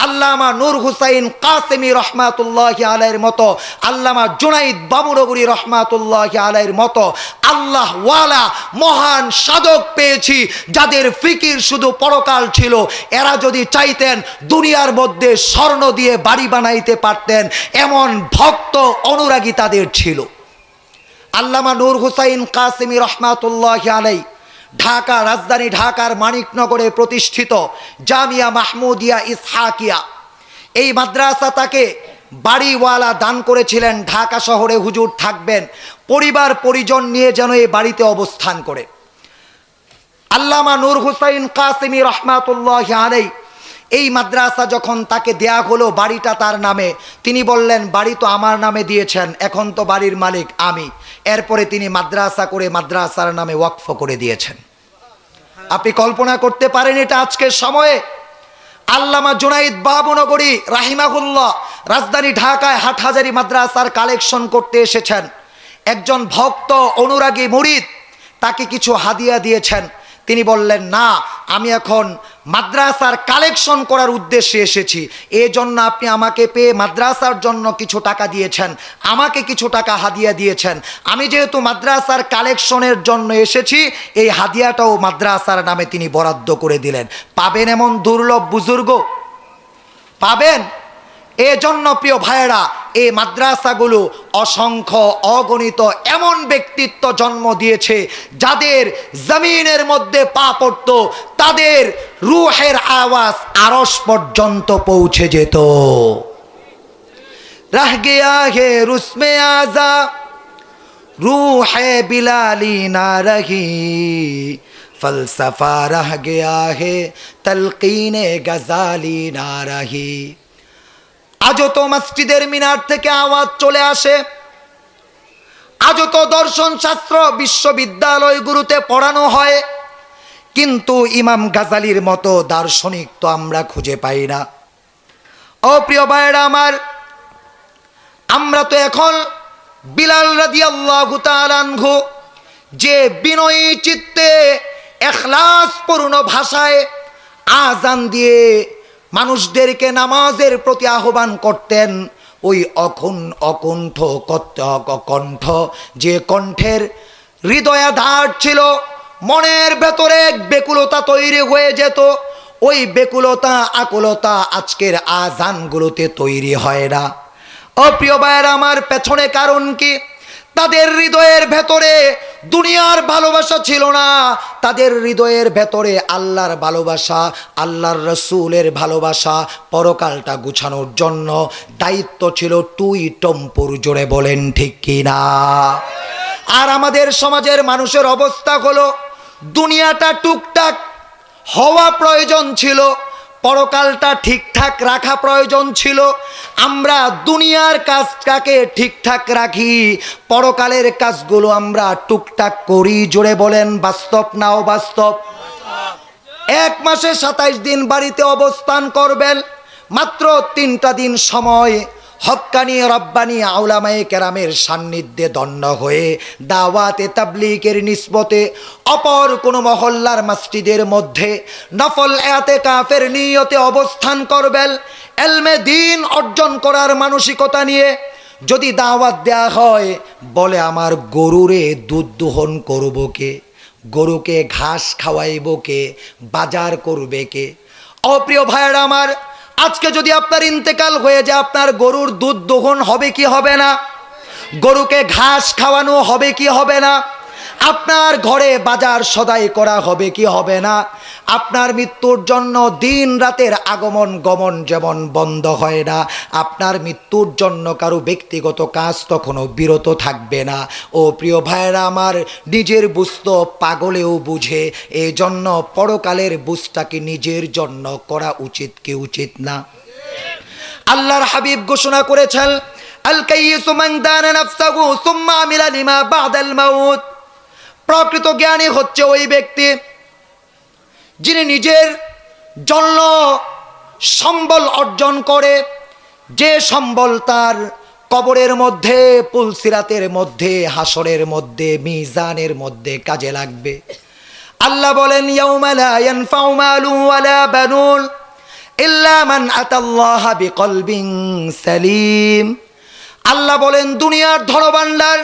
আল্লামা নূর হুসাইন কাসেমি রহমাতুল্লাহি আলাইহির মতো, আল্লামা জুনাইদ বাবুনগরী রহমাতুল্লাহি আলাইহির মতো আল্লাহ ওয়ালা মহান সাধক পেয়েছি যাদের ফিকির শুধু পরকাল ছিল। এরা যদি চাইতেন দুনিয়ার মধ্যে স্বর্ণ দিয়ে বাড়ি বানাইতে পারতেন, এমন ভক্ত অনুরাগী তাদের ছিল। আল্লামা নূর হুসাইন কাসেমি রহমাতুল্লাহি আলাইহি ঢাকা, রাজধানী ঢাকার মানিকনগরে প্রতিষ্ঠিত জামিয়া মাহমুদিয়া ইসহাকিয়া, এই মাদ্রাসা তাকে বাড়িওয়ালা দান করেছিলেন। ঢাকা শহরে হুজুর থাকবেন, পরিবার পরিজন নিয়ে যেন এই বাড়িতে অবস্থান করে। আল্লামা নূর হুসাইন কাসেমি রহমাতুল্লাহি আলাইহি এই মাদ্রাসা যখন তাকে দেয়া হলো, বাড়িটা তার নামে, তিনি বললেন বাড়ি তো আমার নামে দিয়েছেন, এখন তো বাড়ির মালিক আমি। এরপরে তিনি মাদ্রাসা করে মাদ্রাসার নামে ওয়াকফ করে দিয়েছেন। আপনি কল্পনা করতে পারেন এটা আজকের সময়ে? আল্লামা জুনাইদ বাবুনগরী রাহিমাহুল্লাহ রাজধানী ঢাকায় হাটহাজারী মাদ্রাসার কালেকশন করতে এসেছেন। একজন ভক্ত অনুরাগী মুরিদ তাকে কিছু হাদিয়া দিয়েছেন। তিনি বললেন না, আমি এখন মাদ্রাসার কালেকশন করার উদ্দেশ্যে এসেছি, এই জন্য আপনি আমাকে পেয়ে মাদ্রাসার জন্য কিছু টাকা দিয়েছেন, আমাকে কিছু টাকা হাদিয়া দিয়েছেন। আমি যেহেতু মাদ্রাসার কালেকশনের জন্য এসেছি, এই হাদিয়াটাও মাদ্রাসার নামে তিনি বরাদ্দ করে দিলেন। পাবেন এমন দুর্লভ বুজুর্গ? পাবেন? এজন্য প্রিয় ভাইয়েরা, এই মাদ্রাসাগুলো অসংখ্য অগণিত এমন ব্যক্তিত্ব জন্ম দিয়েছে যাদের জমিনের মধ্যে পা পড়ত, তাদের রূহের আওয়াজ আরশ পর্যন্ত পৌঁছে যেত। রহ গয়া হে রুসমে আজা রূহে বিলালি না রহি, ফলসফা রহ গয়া হে তলকিনে গজালি না রহি। আজও তো মসজিদের মিনার থেকে আওয়াজ চলে আসে, আজও তো দর্শন শাস্ত্র বিশ্ববিদ্যালয়গুলোতে পড়ানো হয়, কিন্তু ইমাম গাজালির মতো দার্শনিক তো আমরা খুঁজে পাই না। ও প্রিয় ভাইরা আমার, আমরা তো এখন বিলাল রাদিয়াল্লাহু তাআলা আনহু যে বিনয়ী চিত্তে ইখলাসপূর্ণ ভাষায় আযান দিয়ে মানুষদেরকে নামাজের প্রতি আহ্বান করতেন, ওই অকুণ্ঠ কণ্ঠ, যে কণ্ঠের হৃদয়াধার ছিল, মনের ভেতরে এক বেকুলতা তৈরি হয়ে যেত, ওই বেকুলতা আকুলতা আজকের আযানগুলোতে তৈরি হয় না। ও প্রিয় ভাইয়েরা আমার, পেছনে কারণ কি? তাদের হৃদয়ের ভেতরে দুনিয়ার ভালোবাসা ছিল না, তাদের হৃদয়ের ভেতরে আল্লাহর ভালোবাসা, আল্লাহর রসুলের ভালোবাসা, পরকালটা গুছানোর জন্য দায়িত্ব ছিল টুই টম্পুর। জোরে বলেন ঠিক কিনা? আর আমাদের সমাজের মানুষের অবস্থা হলো, দুনিয়াটা টুকটাক হওয়া প্রয়োজন ছিল, পরকালটা ঠিকঠাক রাখা প্রয়োজন ছিল। আমরা দুনিয়ার কাজটাকে ঠিকঠাক রাখি, পরকালের কাজগুলো আমরা টুকটাক করি। জোরে বলেন বাস্তব না অবাস্তব? 1 মাসে 27 দিন বাড়িতে অবস্থান করবেন, মাত্র 3টা দিন সময় হক্কানি রব্বানি আউলামায়ে কেরামের সান্নিধ্যে দণ্ড হয়ে দাওয়াতে তাবলীগের নিসবতে অপর কোনো মহল্লার মসজিদের মধ্যে নফল ইতিকাফের নিয়তে অবস্থান করবেন, ইলমে দ্বীন অর্জন করার মানসিকতা নিয়ে। যদি দাওয়াত দেয়া হয়, বলে আমার গরুরে দুধ দোহন করব কে, গরুকে ঘাস খাওয়াইব কে, বাজার করবে কে? অপ্রিয় ভাইয়েরা আমার, আজকে যদি আপনার ইন্তেকাল হয়ে যায়, আপনার গরুর দুধ দোহন হবে কি হবে না? গরুকে ঘাস খাওয়ানো হবে কি হবে না? আপনার ঘরে বাজার সদাই করা হবে কি হবে না? আপনার মৃত্যুর জন্য দিন রাতের আগমন গমন যেমন বন্ধ হয় না, আপনার মৃত্যুর জন্য কারো ব্যক্তিগত কাজ তখনও বিরত থাকবে না। ও প্রিয় ভাইয়েরা আমার, নিজের বুঝতো পাগলেও বুঝে, এই জন্য পরকালের বুঝটাকে নিজের জন্য করা উচিত কি উচিত না? আল্লাহর হাবিব ঘোষণা করেছেন, আল কাইয়িসু মান দানা নাফসাহু সুম্মা আমিলা লিমা বাদাল মাউত। প্রকৃত জ্ঞানী হচ্ছে ওই ব্যক্তি যিনি নিজের জন্য সম্বল অর্জন করে, যে সম্বল তার কবরের মধ্যে, পুলসিরাতের মধ্যে, হাসরের মধ্যে, মিজানের মধ্যে কাজে লাগবে। আল্লাহ বলেন, ইয়াউমা লা ইয়ানফাউ মালুন ওয়ালা বানুন ইল্লা মান আতাল্লাহা বিকলবিন সালিম। আল্লাহ বলেন, দুনিয়ার ধনভাণ্ডার,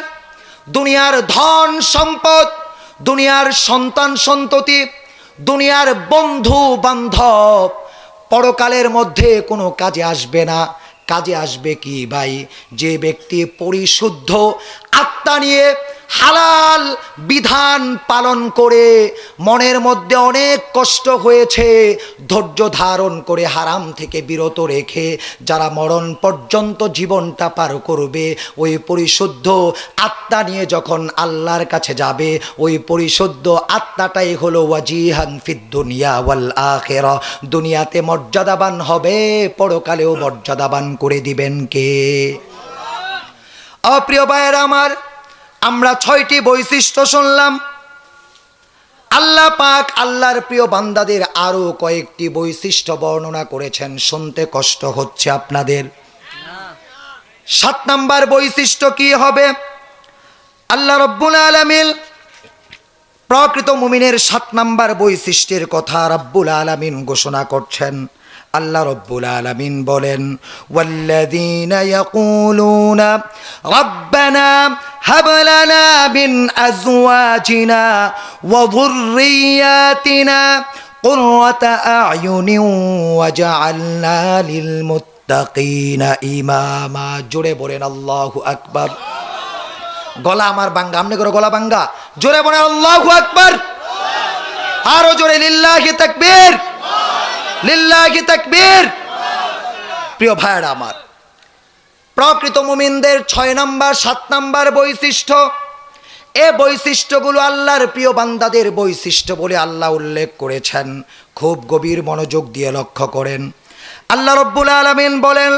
দুনিয়ার ধন সম্পদ, দুনিয়ার সন্তান সন্ততি, দুনিয়ার বন্ধু বান্ধব পরকালের মধ্যে কোনো কাজে আসবে না। কাজে আসবে কি ভাই? যে ব্যক্তি পরিশুদ্ধ আত্মা নিয়ে হালাল বিধান পালন করে, মনের মধ্যে অনেক কষ্ট হয়েছে, ধৈর্য ধারণ করে হারাম থেকে বিরত রেখে যারা মরণ পর্যন্ত জীবনটা পার করবে, ওই পরিশুদ্ধ আত্মা নিয়ে যখন আল্লাহর কাছে যাবে, ওই পরিশুদ্ধ আত্মাটাই হলো ওয়াজিহান ফিদ দুনিয়া ওয়াল আখিরা। দুনিয়াতে মর্যাদাবান হবে, পরকালেও মর্যাদাবান করে দিবেন কে? অপ্রিয় ভাইয়েরা আমার, আমরা 6টি বৈশিষ্ট্য শুনলাম। আল্লাহ পাক আল্লাহর প্রিয় বান্দাদের আরো কয়েকটি বৈশিষ্ট্য বর্ণনা করেছেন, শুনতে কষ্ট হচ্ছে আপনাদের। 7 নাম্বার বৈশিষ্ট্য কি হবে? আল্লাহ রব্বুল আলামিন প্রকৃত মুমিনের 7 নাম্বার বৈশিষ্ট্যের কথা রব্বুল আলামিন ঘোষণা করছেন। আল্লাহ রব্বুল আলামিন বলেন, ওয়াল্লাযীনা ইয়াকুলুনা রাব্বানা হাব লানা মিন আজওয়াজিনা ওয়া যুররিয়াতিনা কুররাতা আ'য়ুনিন ওয়াজআলনা লিল মুত্তাকিনা ইমামা। জোরে বলেন আল্লাহু আকবার। গলা আমার বাঙ্গা, আমনে করে গলা বাঙ্গা, জোরে বলেন আল্লাহু আকবার। আরো জোরে লিল্লাহি তাকবীর, লিল্লাহি তাকবীর। প্রিয় ভাইরা আমার, প্রকৃত মুমিনদের 6 নাম্বার 7 নাম্বার বৈশিষ্ট্য, এই বৈশিষ্ট্যগুলো আল্লাহর প্রিয় বান্দাদের বৈশিষ্ট্য বলে আল্লাহ উল্লেখ করেছেন। খুব গভীর মনোযোগ দিয়ে লক্ষ্য করেন। আল্লাহ রব্বুল আলামিন বলেন,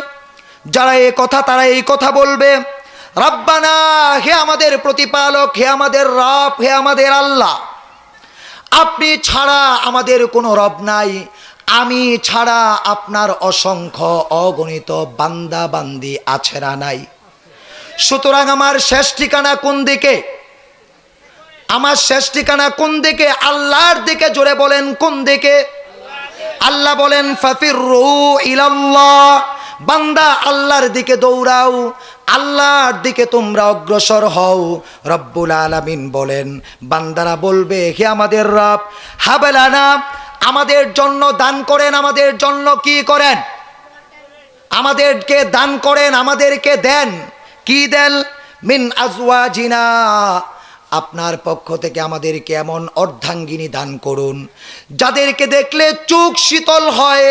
যারা এই কথা, তারা এই কথা বলবে, রব্বানা, হে আমাদের প্রতিপালক, হে আমাদের রব, হে আমাদের আল্লাহ, আপনি ছাড়া আমাদের কোনো রব নাই, আমি ছাড়া আপনার অসংখ্য অগণিত বান্দা বান্দি আছে না নাই। সুতরাং আমার শেষ ঠিকানা কোন দিকে? আমার শেষ ঠিকানা কোন দিকে? আল্লাহর দিকে। জোরে বলেন কোন দিকে? আল্লাহ বলেন, ফাফিরু ইলাল্লাহ, বান্দা আল্লাহর দিকে দৌড়াও, আল্লাহর দিকে তোমরা অগ্রসর হও। রব্বুল আলামিন বলেন, বান্দারা বলবে, হে আমাদের রব, হাবলানা, আমাদের জন্য দান করেন, আমাদের জন্য কি করেন? আমাদেরকে দান করেন, আমাদেরকে দেন। কি দেন? মিন আজওয়াজিনা, আপনার পক্ষ থেকে আমাদেরকে এমন অর্ধাঙ্গিনী দান করুন যাদেরকে দেখলে চোখ শীতল হয়,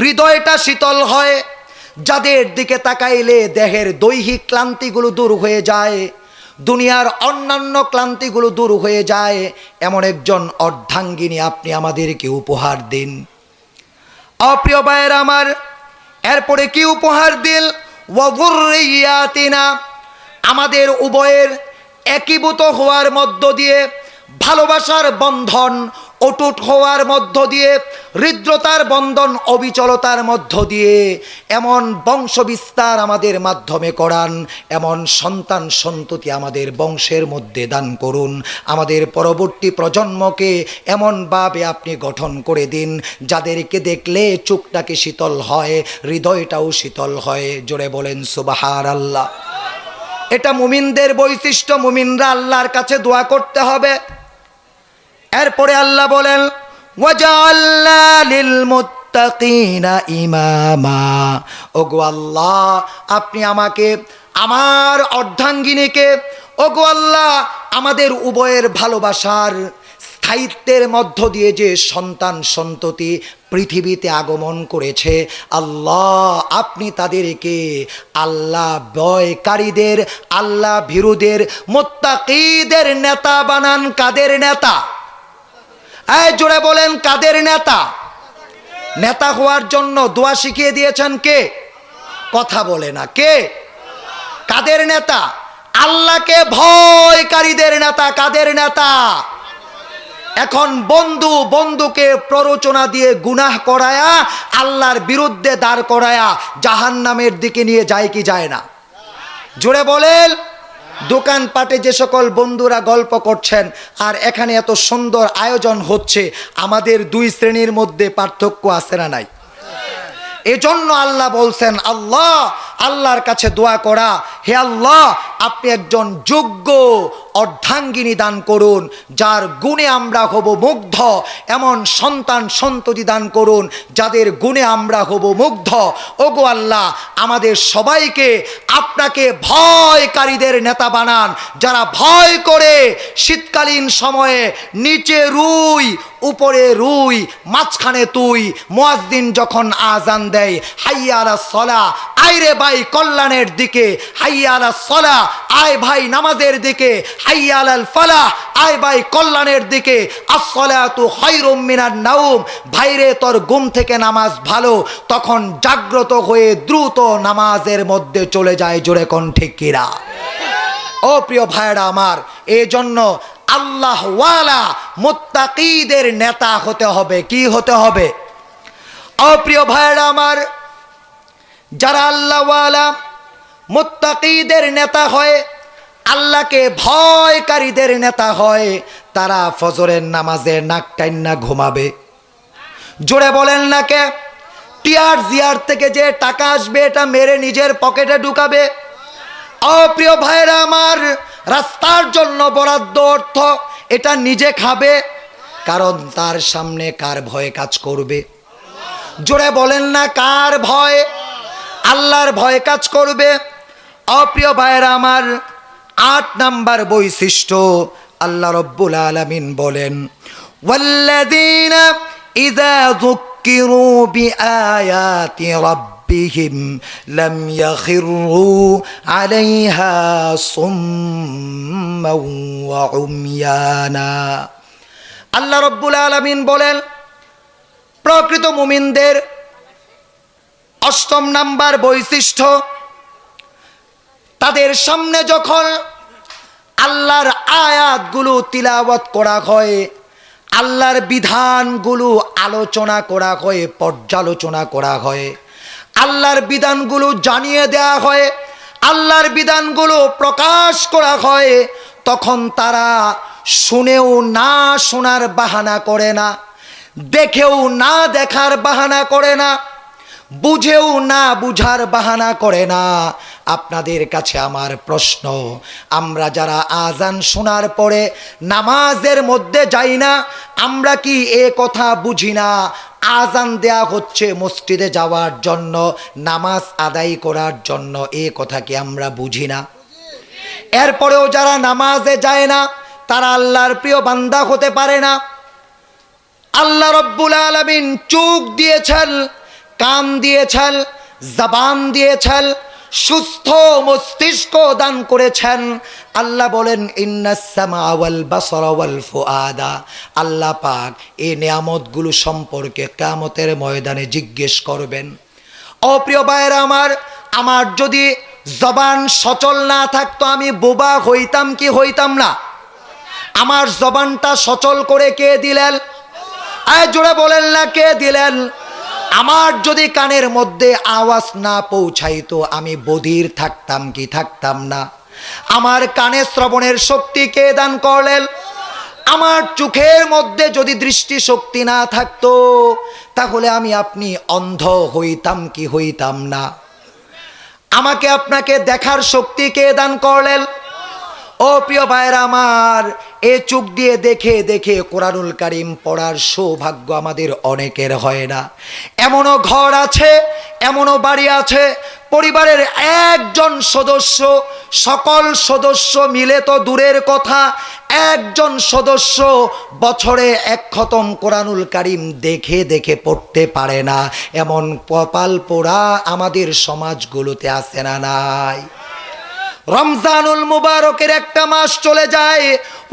হৃদয়টা শীতল হয়, যাদের দিকে তাকাইলে দেহের দৈহিক ক্লান্তিগুলো দূর হয়ে যায়, দুনিয়ার অন্যান্য ক্লান্তিগুলো দূর হয়ে যায়, এমন একজন অর্ধাঙ্গিনী আপনি আমাদেরকে উপহার দিন। অপ্রিয় ভাইয়েরা আমার, এরপরে কি উপহার দিল? ওয়া যুররিয়াতিনা, আমাদের উভয়ের একীভূত হওয়ার মধ্য দিয়ে ভালোবাসার বন্ধন অটুট হওয়ার মধ্য দিয়ে, হৃদ্রতার বন্ধন অবিচলতার মধ্য দিয়ে এমন বংশ বিস্তার আমাদের মাধ্যমে করান, এমন সন্তান সন্ততি আমাদের বংশের মধ্যে দান করুন। আমাদের পরবর্তী প্রজন্মকে এমনভাবে আপনি গঠন করে দিন যাদেরকে দেখলে চোখটাকে শীতল হয়, হৃদয়টাও শীতল হয়। জোরে বলেন সুবহানাল্লাহ। এটা মুমিনদের বৈশিষ্ট্য। মুমিনরা আল্লাহর কাছে দোয়া করতে হবে। এরপরে আল্লাহ বলেন ওয়াজআলনা লিল মুত্তাকিনা ইমামা। ওগো আল্লাহ, আপনি আমাকে, আমার অর্ধাঙ্গিনীকে, ওগো আল্লাহ, আমাদের উভয়ের ভালোবাসার স্থায়িত্বের মধ্য দিয়ে যে সন্তান সন্ততি পৃথিবীতে আগমন করেছে, আল্লাহ আপনি তাদেরকে আল্লাহ ভয়কারীদের, আল্লাহ ভীরুদের, মুত্তাকিদের নেতা বানান। কাদের নেতা? এই জোরে বলেন, কাদের নেতা? নেতা হওয়ার জন্য দোয়া শিখিয়ে দিয়েছেন কে? কথা বলে না, কে? কাদের নেতা? আল্লাহকে ভয়কারীদের নেতা। কাদের নেতা? এখন বন্ধুকে প্ররোচনা দিয়ে গুনাহ করায়া, আল্লাহর বিরুদ্ধে দাঁড় করায়া জাহান্নামের দিকে নিয়ে যায় কি যায় না? জোরে বলেন। দোকানপাটে যে সকল বন্ধুরা গল্প করছেন আর এখানে এত সুন্দর আয়োজন হচ্ছে, আমাদের দুই শ্রেণীর মধ্যে পার্থক্য আছে না নাই? এজন্য আল্লাহ বলছেন, আল্লাহর কাছে দোয়া করা, হে আল্লাহ আপনি একজন যোগ্য অর্ধাঙ্গিনী দান করুন, যার গুণে আমরা হব মুগ্ধ। এমন সন্তান সন্ততি দান করুন যাদের গুণে আমরা হব মুগ্ধ। ওগো আল্লাহ, আমাদের সবাইকে আপনাকে ভয়কারীদের নেতা বানান, যারা ভয় করে শীতকালীন সময়ে নিচে রুই, উপরে রুই, মাঝখানে তুই। মুয়াজ্জিন যখন আজান দেয়, হাইয়া আলাস সালাহ, আইরে ভাই কল্যাণের দিকে, হাইয়া আলাস সালাহ, আয় ভাই নামাজের দিকে, হাইয়া আলাল ফালাহ, আয় ভাই কল্যাণের দিকে। আস-সালাতু খায়রুম মিনান নাওম, ভাইরে তোর ঘুম থেকে নামাজ ভালো। তখন জাগ্রত হয়ে দ্রুত নামাজের মধ্যে চলে যায়। জোরে কোন ঠিক কিনা? ও প্রিয় ভাইরা আমার, এই জন্য আল্লাহ ওয়ালা মুত্তাকিদের নেতা হতে হবে। কি হতে হবে? ও প্রিয় ভাইরা আমার, যারা আল্লাহ ওয়ালা মুত্তাকিদের নেতা হয়, আল্লাহকে ভয়কারীদের নেতা হয়, তারা ফজরের নামাজে নাক টাইন্না ঘুমাবে। জোরে বলেন না কে? টিআর জিআর থেকে যে টাকা আসবে এটা মেরে নিজের পকেটে ঢুকাবে। অপ্রিয় ভাইরা আমার, রাস্তার জন্য বরাদ্দ অর্থ এটা নিজে খাবে, কারণ তার সামনে কার ভয়ে কাজ করবে? জোরে বলেন না, কার ভয়? আল্লাহর ভয়ে কাজ করবে। অপ্রিয় ভাইরা আমার, ৮ নাম্বার বৈশিষ্ট্য আল্লাহ রব্বুল আলামিন বলেন ওয়াল্লাযীনা ইযা যুক্কিরু বিআয়াতি রাব্বিহিম লাম ইয়াখিরু আলাইহা সুম্মান ওয়া উময়ানা। আল্লাহ রব্বুল আলামিন বলেন, প্রকৃত মুমিনদের ৮ম নাম্বার বৈশিষ্ট্য, তাদের সামনে যখন আল্লাহর আয়াতগুলো তিলাওয়াত করা হয়, আল্লাহর বিধানগুলো আলোচনা করা হয়, পর্যালোচনা করা হয়, আল্লাহর বিধানগুলো জানিয়ে দেওয়া হয়, আল্লাহর বিধানগুলো প্রকাশ করা হয়, তখন তারা শুনেও না শোনার বাহানা করে না, দেখেও না দেখার বাহানা করে না, বুঝেও না বুঝার বাহানা করে না। আপনাদের কাছে আমার প্রশ্ন, আমরা যারা আজান শোনার পরে নামাজের মধ্যে যাই না, আমরা কি এ কথা বুঝি না আজান দেয়া হচ্ছে মসজিদে যাওয়ার জন্য, নামাজ আদায় করার জন্য? এ কথা কি আমরা বুঝি না? এরপরেও যারা নামাজে যায় না, তারা আল্লাহর প্রিয় বান্দা হতে পারে না। আল্লাহ রব্বুল আলামিন চোখ দিয়েছেন, কান দিয়েছেন, জবান দিয়েছেন, সুস্থ মস্তিষ্ক দান করেছেন। আল্লাহ বলেন ইন্নাস সামা ওয়াল বাসারা ওয়াল ফুআদা। আল্লাহ পাক এই নিয়ামতগুলো সম্পর্কে কিয়ামতের ময়দানে জিজ্ঞেস করবেন। ও প্রিয় ভাইরা আমার যদি জবান সচল না থাকতো, আমি বোবা হইতাম কি হইতাম না? আমার জবানটা সচল করে কে দিলেন? আয় জোরে বলেন না কে দিলেন? আমার যদি কানের মধ্যে আওয়াজ না পৌঁছাইতো আমি বধির থাকতাম কি থাকতাম না? আমার কানে শ্রবণের শক্তি কে দান করলেন? আমার চোখের মধ্যে যদি দৃষ্টি শক্তি না থাকতো তাহলে আমি আপনি অন্ধ হইতাম কি হইতাম না? আমাকে আপনাকে দেখার শক্তি কে দান করলেন? ও প্রিয় ভাইরা আমার, এ চোখ দিয়ে দেখে দেখে কোরআনুল কারীম পড়ার সৌভাগ্য আমাদের অনেকের হয় না। এমনও ঘর আছে, এমনও বাড়ি আছে, পরিবারের একজন সদস্য, সকল সদস্য মিলে তো দূরের কথা, একজন সদস্য বছরে এক খতম কোরআনুল কারীম দেখে দেখে পড়তে পারে না। এমন কপাল পোড়া আমাদের সমাজগুলোতে আছে না নাই? রমজানুল মুবারকের একটা মাস চলে যায়,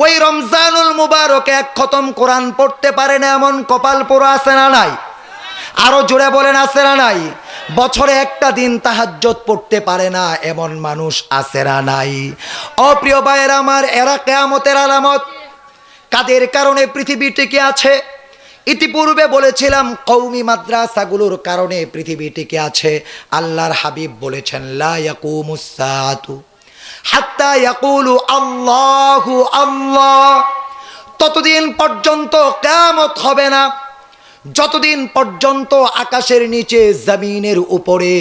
ওই রমজানুল মুবারকে এক খতম কোরআন পড়তে পারে না, এমন কপাল পোড়া আছে না নাই? আরো জোরে বলেন আছে না নাই? বছরে একটা দিন তাহাজ্জুদ পড়তে পারে না, এমন মানুষ আছে না নাই? অপ্রিয় ভাইয়েরা আমার, এরা কিয়ামতের আলামত। কাদের কারণে পৃথিবী টিকে আছে? ইতিপূর্বে বলেছিলাম কওমি মাদ্রাসাগুলোর কারণে পৃথিবী টিকে আছে। আল্লাহর হাবিব বলেছেন লা ইয়াকুমুস সাআতু হাত্তা ইয়াকুলু আল্লাহু আল্লাহ। ততদিন পর্যন্ত কিয়ামত হবে না যতদিন পর্যন্ত আকাশের নিচে জমিনের উপরে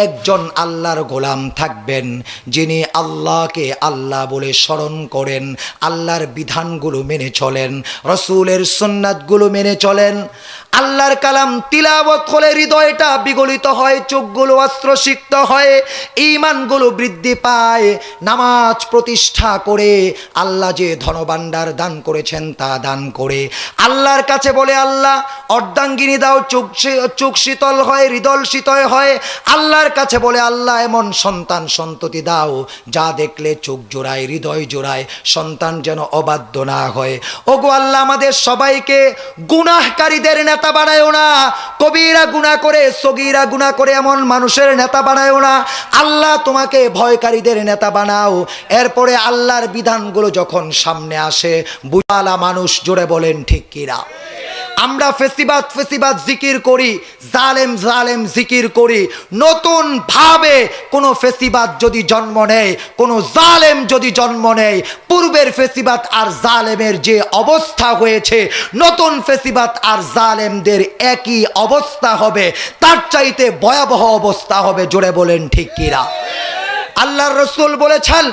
একজন আল্লাহর গোলাম থাকবেন, যিনি আল্লাহকে আল্লাহ বলে স্মরণ করেন, আল্লাহর বিধানগুলো মেনে চলেন, রসুলের সুন্নাতগুলো মেনে চলেন। আল্লাহর কালাম তিলাওয়াত হলে হৃদয়টা বিগলিত হয়, চোখগুলো অস্ত্রসিক্ত হয়, ঈমানগুলো বৃদ্ধি পায়। নামাজ প্রতিষ্ঠা করে আল্লাহ যে ধনভাণ্ডার দান করেছেন তা দান করে আল্লাহর কাছে বলে আল্লাহ অর্ধাঙ্গিনী দাও, চোখ শীতল হয়, হৃদয় শীতল হয়। আল্লাহর কাছে বলে আল্লাহ এমন সন্তান সন্ততি দাও যা দেখলে চোখ জোড়ায়, হৃদয় জোড়ায়, সন্তান যেন অবাধ্য না হয়। ওগো আল্লাহ, আমাদের সবাইকে গুনাহকারীদের নেতা বানায়ও না, কবিরা গুনাহ করে সগীরা গুনাহ করে এমন মানুষের নেতা বানায়ও না। আল্লাহ তোমাকে ভয়কারীদের নেতা বানাও। এরপরে আল্লাহর বিধানগুলো যখন সামনে আসে বুঝালা মানুষ, জোরে বলেন ঠিক কিনা? আমরা ফেসিবাদ জিকির করি, জালেম জিকির করি। নতুন ভাবে কোনো ফেসিবাদ যদি জন্ম নেয়, কোনো জালেম যদি জন্ম নেয়, পূর্বের ফেসিবাদ আর জালেমের যে অবস্থা হয়েছে, নতুন ফেসিবাদ আর জালেমদের একই অবস্থা হবে, তার চাইতে ভয়াবহ অবস্থা হবে। জোরে বলেন ঠিক কিনা? আল্লাহর রাসূল বলেছেন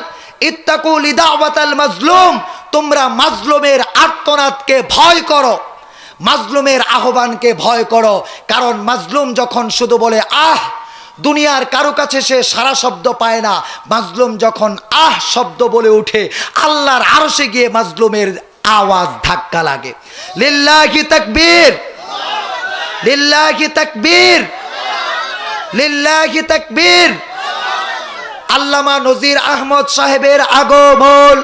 ইত্তাকু লিদাওয়াতাল মাজলুম, তোমরা মাজলুমের আর্তনাদকে ভয় করো, মাজলুমের আহ্বানকে ভয় করো। কারণ মাজলুম যখন শুধু বলে আহ, দুনিয়ার কারো কাছে সে সারা শব্দ পায় না, মাজলুম যখন আহ শব্দ বলে ওঠে, আল্লাহর আরশে গিয়ে মাজলুমের আওয়াজ ধাক্কা লাগে। লিল্লাহি তাকবীর, লিল্লাহি তাকবীর, লিল্লাহি তাকবীর। আল্লামা নজির আহমদ সাহেবের আগমন,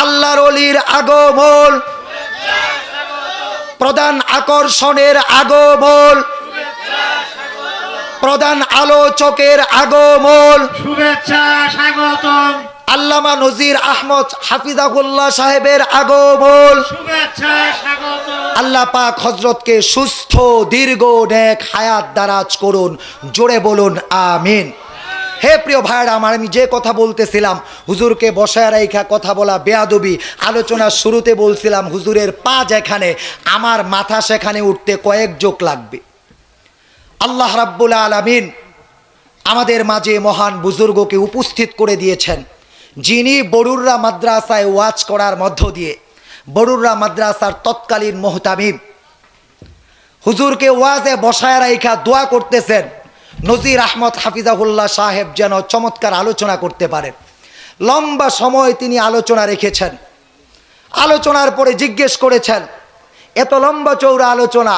আল্লাহর ওলির আগমন, প্রধান আকর্ষণের আগমন, প্রধান আলোচকের আগমন, শুভেচ্ছা স্বাগতম। আল্লামা নজির আহমদ হাফিজাহুল্লাহ সাহেবের আগমন, শুভেচ্ছা স্বাগতম। আল্লাহ পাক হযরতকে সুস্থ দীর্ঘ নেক হায়াত দারাজ করুন, জোরে বলুন আমিন। হে প্রিয় ভাইরা আমার, আমি যে কথা বলতেছিলাম, হুজুরকে বসায় রাইখা কথা বলা বেয়াদবি। আলোচনার শুরুতে বলছিলাম হুজুরের পা যেখানে, আমার মাথা সেখানে উঠতে কয়েক যোগ লাগবে। আল্লাহ রাব্বুল আলামিন আমাদের মাঝে মহান বুজুর্গকে উপস্থিত করে দিয়েছেন, যিনি বড়ুররা মাদ্রাসায় ওয়াজ করার মধ্য দিয়ে, বড়ুররা মাদ্রাসার তৎকালীন মুহতামিম হুজুরকে ওয়াজে বসায় রাইখা দোয়া করতেছেন নজির আহমদ হাফিজাহুল্লাহ সাহেব যেন চমৎকার আলোচনা করতে পারেন। লম্বা সময় তিনি আলোচনা রেখেছেন। আলোচনার পরে জিজ্ঞেস করেছেন, এত লম্বা চৌড়া আলোচনা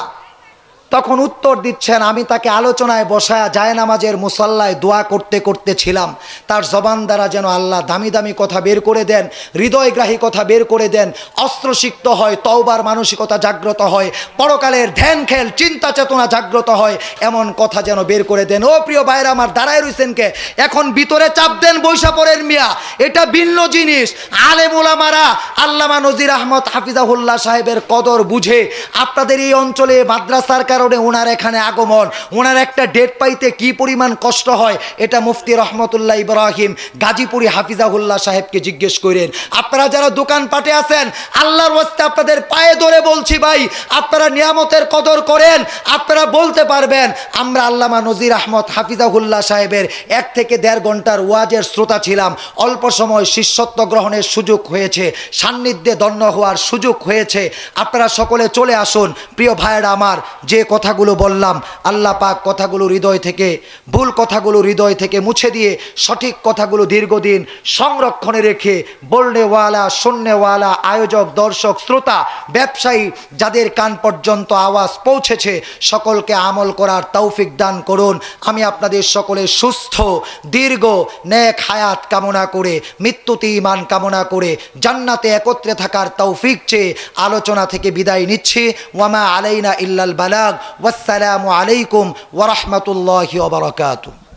তখন উত্তর দিচ্ছেন, আমি তাকে আলোচনায় বসায়া জায়নামাজের মুসাল্লায় দোয়া করতে করতে ছিলাম, তার জবান দ্বারা যেন আল্লাহ দামি দামি কথা বের করে দেন, হৃদয়গ্রাহী কথা বের করে দেন, অস্ত্রসিক্ত হয়, তওবার মানসিকতা জাগ্রত হয়, পরকালের ধ্যান খেল চিন্তা চেতনা জাগ্রত হয়, এমন কথা যেন বের করে দেন। ও প্রিয় ভাইরা আমার, দাঁড়ায় রইছেন কে? এখন ভিতরে চাপ দেন, বৈশা পড়েন মিয়া, এটা ভিন্ন জিনিস। আলেম ওলামারা আল্লামা নজির আহমদ হাফিজাহুল্লাহ সাহেবের কদর বুঝে আপনাদের এই অঞ্চলে মাদ্রাসার কারণে ওনার এখানে আগমন, ওনার একটা ডেট পাইতে কি পরিমাণ কষ্ট হয় এটা মুফতি রহমতুল্লাহ ইব্রাহিম গাজীপুরি হাফিজাহুল্লাহ সাহেবকে জিজ্ঞেস করেন। আপনারা যারা দোকানপাটে আছেন, আল্লাহর ওয়াস্তে আপনাদের পায়ে ধরে বলছি ভাই, আপনারা নিয়ামতের কদর করেন। আপনারা বলতে পারবেন আমরা আল্লামা নজির আহমদ হাফিজাহুল্লাহ সাহেবের 1 থেকে 1.5 ঘন্টার ওয়াজের শ্রোতা ছিলাম, অল্প সময় শিষ্যত্ব গ্রহণের সুযোগ হয়েছে, সান্নিধ্যে ধন্য হওয়ার সুযোগ হয়েছে। আপনারা সকলে চলে আসুন। প্রিয় ভাইয়েরা আমার, যে কথাগুলো বললাম আল্লাহ পাক কথাগুলো হৃদয় থেকে, ভুল কথাগুলো হৃদয় থেকে মুছে দিয়ে সঠিক কথাগুলো দীর্ঘদিন সংরক্ষণে রেখে বলনেওয়ালা, শুননেওয়ালা, আয়োজক, দর্শক, শ্রোতা, ব্যবসায়ী যাদের কান পর্যন্ত আওয়াজ পৌঁছেছে সকলকে আমল করার তৌফিক দান করুন। আমি আপনাদের সকলের সুস্থ দীর্ঘ নেক হায়াত কামনা করে, মৃত্যুতে ঈমান কামনা করে, জান্নাতে একত্রে থাকার তৌফিক চেয়ে আলোচনা থেকে বিদায় নিচ্ছি। ওয়ামা আলাইনা ইল্লাল বালাগ। ওয়াসসালামু আলাইকুম ওয়া রাহমাতুল্লাহি ওয়া বারাকাতুহু।